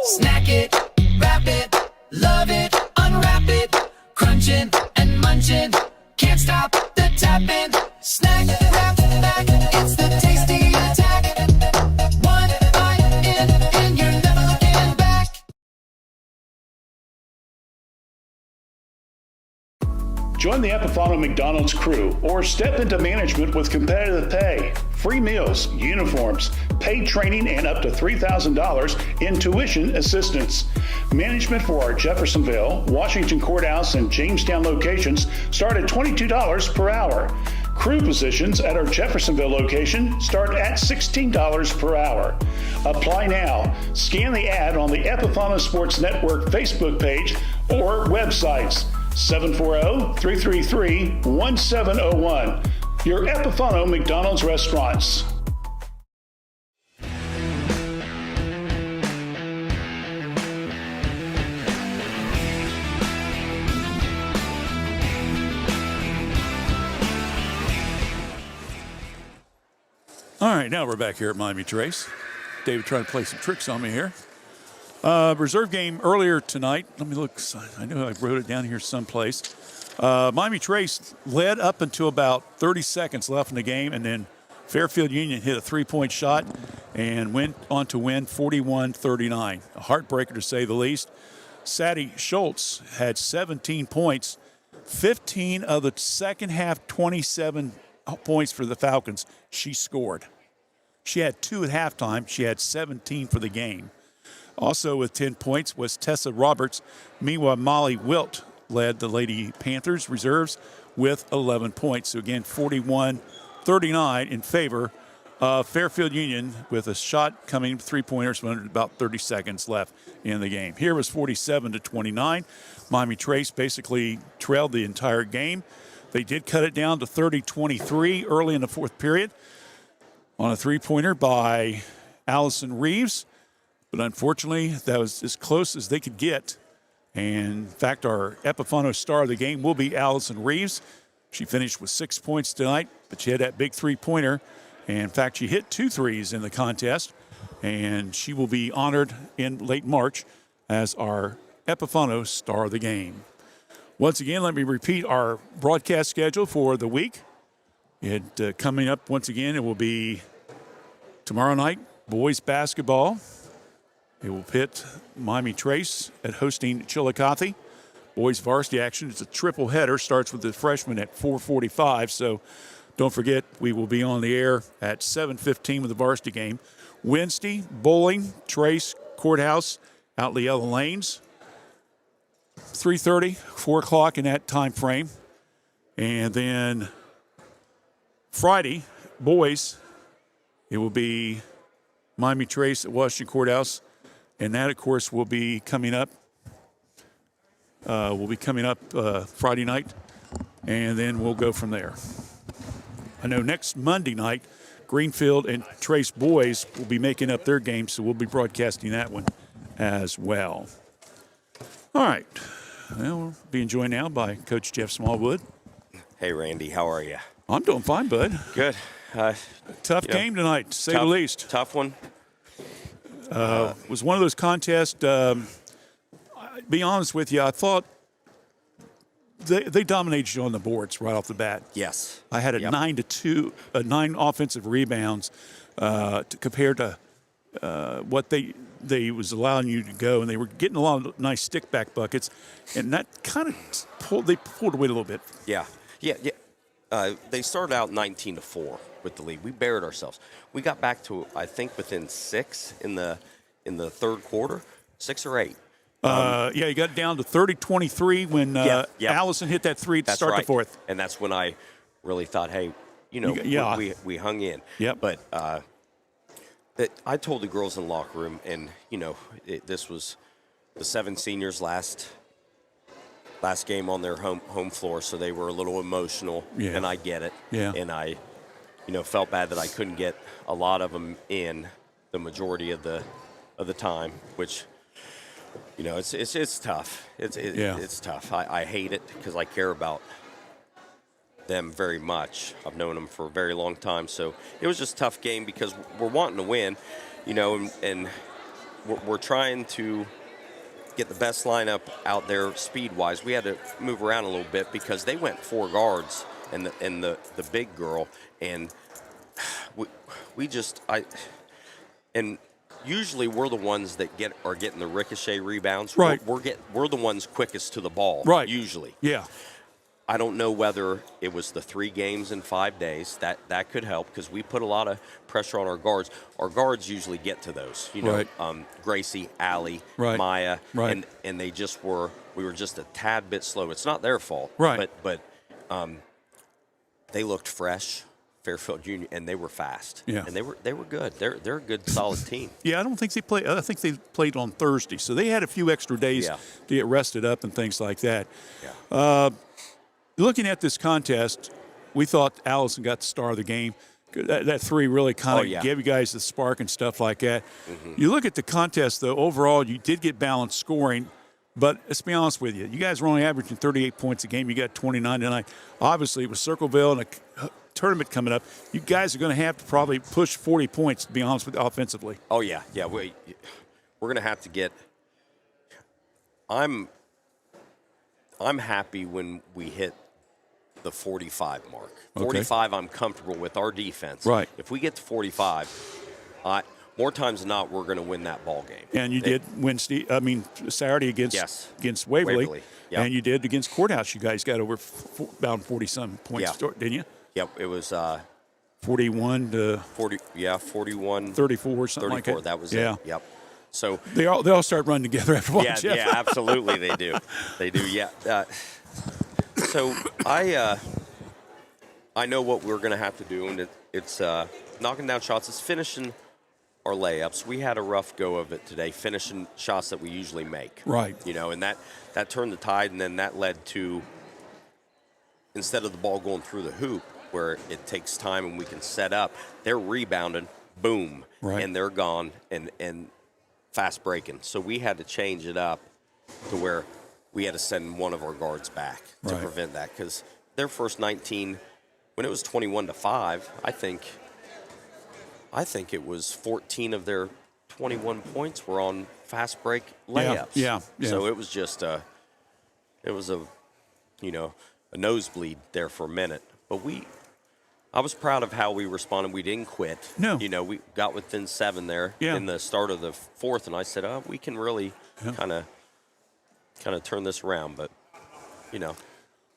Snack it, wrap it, love it, unwrap it. Crunching and munching, can't stop the tapping. Snack Wrap back, it's the tasty attack. One bite in, and you're never looking back. Join the Epifano McDonald's crew or step into management with competitive pay, free meals, uniforms, paid training, and up to $3,000 in tuition assistance. Management for our Jeffersonville, Washington Courthouse, and Jamestown locations start at $22 per hour. Crew positions at our Jeffersonville location start at $16 per hour. Apply now. Scan the ad on the Epifano Sports Network Facebook page or websites. 740-333-1701. Your Epifano McDonald's restaurants. All right, now we're back here at Miami Trace. David trying to play some tricks on me here. Reserve game earlier tonight. Let me look. I know I wrote it down here someplace. Miami Trace led up until about 30 seconds left in the game, and then Fairfield Union hit a three-point shot and went on to win 41-39. A heartbreaker to say the least. Sadie Schultz had 17 points, 15 of the second half 27 points for the Falcons. She scored. She had 2 at halftime. She had 17 for the game. Also with 10 points was Tessa Roberts. Meanwhile, Molly Wilt led the Lady Panthers reserves with 11 points. So again, 41-39 in favor of Fairfield Union with a shot coming, three-pointers, with about 30 seconds left in the game. Here was 47-29. Miami Trace basically trailed the entire game. They did cut it down to 30-23 early in the fourth period on a three-pointer by Allison Reeves. But unfortunately, that was as close as they could get. And in fact, our Epifano star of the game will be Allison Reeves. She finished with 6 points tonight, but she had that big three-pointer. And in fact, she hit 2 threes in the contest. And she will be honored in late March as our Epifano star of the game. Once again, let me repeat our broadcast schedule for the week. Coming up once again, it will be tomorrow night, boys basketball. It will pit Miami Trace at hosting Chillicothe. Boys varsity action. It's a triple header. Starts with the freshmen at 4:45. So don't forget, we will be on the air at 7:15 with the varsity game. Wednesday, bowling, Trace, Courthouse, out Leella Lanes. 3:30, 4 o'clock in that time frame. And then Friday, boys, it will be Miami Trace at Washington Courthouse. And that, of course, will be coming up. Friday night, and then we'll go from there. I know next Monday night, Greenfield and Trace boys will be making up their game, so we'll be broadcasting that one as well. All right. Well, we'll be joined now by Coach Jeff Smallwood. Hey, Randy. How are you? I'm doing fine, bud. Good. Tough game tonight, to say the least. Tough one. Was one of those contests, be honest with you, I thought they dominated you on the boards right off the bat. Yes. I had a 9-2, 9 offensive rebounds compared to what they was allowing you to go, and they were getting a lot of nice stick back buckets, and that kind of pulled away a little bit. Yeah. They started out 19-4 with the lead. We buried ourselves. We got back to, I think, within 6 in the third quarter, 6 or 8. You got down to 30-23 when Allison hit that three to start the fourth. And that's when I really thought, hey, we hung in. Yep. But I told the girls in the locker room, and, this was the 7 seniors' last game on their home floor, so they were a little emotional, and I get it. Yeah. And I, felt bad that I couldn't get a lot of them in the majority of the time, which – it's tough. It's tough. I hate it because I care about them very much. I've known them for a very long time, so it was just a tough game because we're wanting to win, and we're trying to get the best lineup out there speed-wise. We had to move around a little bit because they went 4 guards and the big girl, and usually we're the ones that are getting the ricochet rebounds. Right. We're the ones quickest to the ball. Right. Usually. Yeah. I don't know whether it was the 3 games in 5 days. That could help because we put a lot of pressure on our guards. Our guards usually get to those. Right. Gracie, Allie, right. Maya, right. and they we were just a tad bit slow. It's not their fault. Right. But they looked fresh. Fairfield Junior, and they were fast. Yeah. And they were good. They're a good, solid team. Yeah, I don't think they played. I think they played on Thursday, so they had a few extra days to get rested up and things like that. Yeah. Looking at this contest, we thought Allison got the star of the game. That 3 really kind of gave you guys the spark and stuff like that. Mm-hmm. You look at the contest, though, overall, you did get balanced scoring. But let's be honest with you. You guys were only averaging 38 points a game. You got 29 tonight. Obviously, with Circleville and a tournament coming up, you guys are going to have to probably push 40 points, to be honest with you, offensively. Oh, yeah. Yeah, we're going to have to get – I'm happy when we hit the 45 mark. 45, I'm comfortable with our defense. Right. If we get to 45, more times than not, we're going to win that ball game. And you did Saturday against Waverly. Yep. And you did against Courthouse. You guys got over about 40-some points, didn't you? Yep, it was 41 to 40. Yeah, 41, 34, something 34, like that. That was it. Yep. So they all start running together after a while. Yeah, absolutely, they do. They do. Yeah. So I know what we're going to have to do, and it's knocking down shots. It's finishing our layups. We had a rough go of it today, finishing shots that we usually make. Right. And that turned the tide, and then that led to, instead of the ball going through the hoop, where it takes time and we can set up, they're rebounding, boom, and they're gone and fast breaking. So we had to change it up to where we had to send one of our guards back to prevent that, because their first 19, when it was 21-5, I think it was 14 of their 21 points were on fast break layups. Yeah. So it was just a nosebleed there for a minute. But I was proud of how we responded. We didn't quit. No. We got within 7 there in the start of the fourth, and I said, we can really kind of turn this around. But,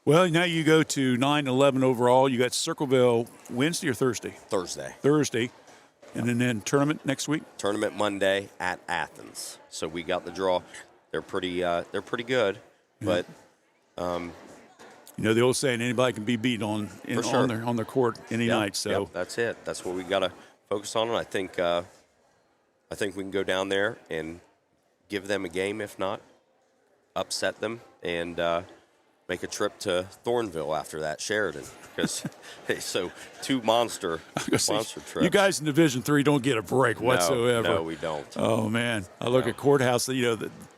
Well, now you go to 9-11 overall. You got Circleville Wednesday or Thursday? Thursday. And then tournament next week? Tournament Monday at Athens. So we got the draw. They're pretty good, but the old saying, anybody can be beat on their court any night. So yep, that's it. That's what we got to focus on. And I think we can go down there and give them a game, if not upset them, and make a trip to Thornville after that, Sheridan, because so 2 monster trips. You guys in Division III don't get a break whatsoever. No, we don't. Oh man, I look at Courthouse.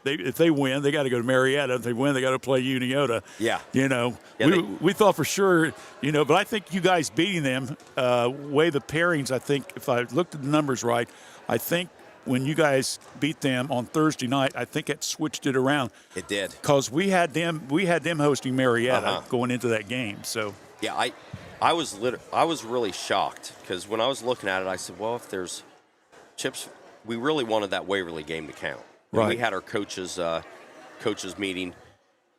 If they win, they got to go to Marietta. If they win, they got to play Uniota. Yeah. We thought for sure, but I think you guys beating them, way the pairings. I think if I looked at the numbers right, I think when you guys beat them on Thursday night, I think it switched it around. It did. Because we had them hosting Marietta going into that game. So yeah, I was really shocked because when I was looking at it, I said, well, if there's chips, we really wanted that Waverly game to count. And right. we had our coaches meeting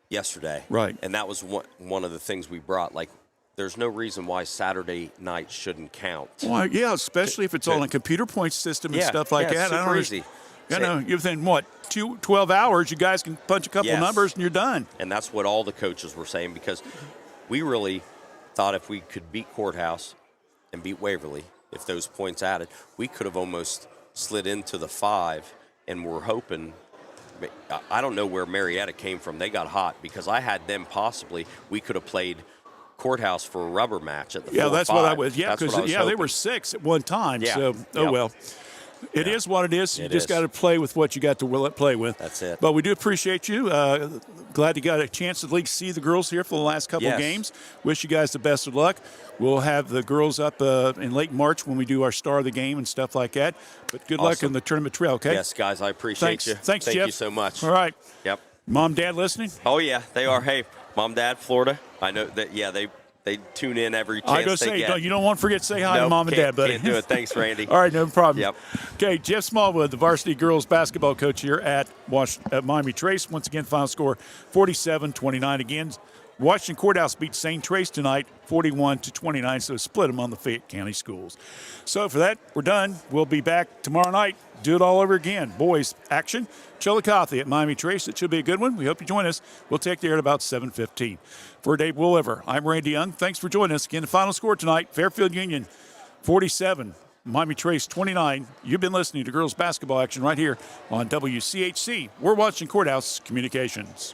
yesterday. Right. And that was one of the things we brought. Like, there's no reason why Saturday night shouldn't count. Well, yeah, especially if it's on a computer point system and stuff like that. It's super easy. You know, within 12 hours, you guys can punch a couple numbers and you're done. And that's what all the coaches were saying, because we really thought if we could beat Courthouse and beat Waverly, if those points added, we could have almost slid into the 5, and we're hoping. I don't know where Marietta came from. They got hot because I had them possibly. We could have played Courthouse for a rubber match at the 4-5. That's what I was. Yeah, because they were 6 at one time. Yeah. So well. It is what it is. You just got to play with what you got to play with. That's it. But we do appreciate you. Glad you got a chance to at least see the girls here for the last couple of games. Wish you guys the best of luck. We'll have the girls up in late March when we do our Star of the Game and stuff like that. But good luck in the tournament trail, okay? Yes, guys, I appreciate you. Thanks, Thank Jeff. you so much. All right. Yep. Mom, Dad listening? Oh, yeah, they are. Hey, Mom, Dad, Florida. I know that, they tune in every chance they get. You don't want to forget to say hi to Mom and Dad, buddy. Can't do it. Thanks, Randy. All right, no problem. Yep. Okay, Jeff Smallwood, the varsity girls basketball coach here at Miami Trace. Once again, final score 47-29. Again, Washington Courthouse beat St. Trace tonight 41-29, so split them on the Fayette County schools. So for that, we're done. We'll be back tomorrow night. Do it all over again. Boys action. Chillicothe at Miami Trace. It should be a good one. We hope you join us. We'll take the air at about 7:15. For Dave Wooliver, I'm Randy Young. Thanks for joining us. Again, the final score tonight, Fairfield Union 47, Miami Trace 29. You've been listening to girls basketball action right here on WCHC. We're watching Courthouse Communications.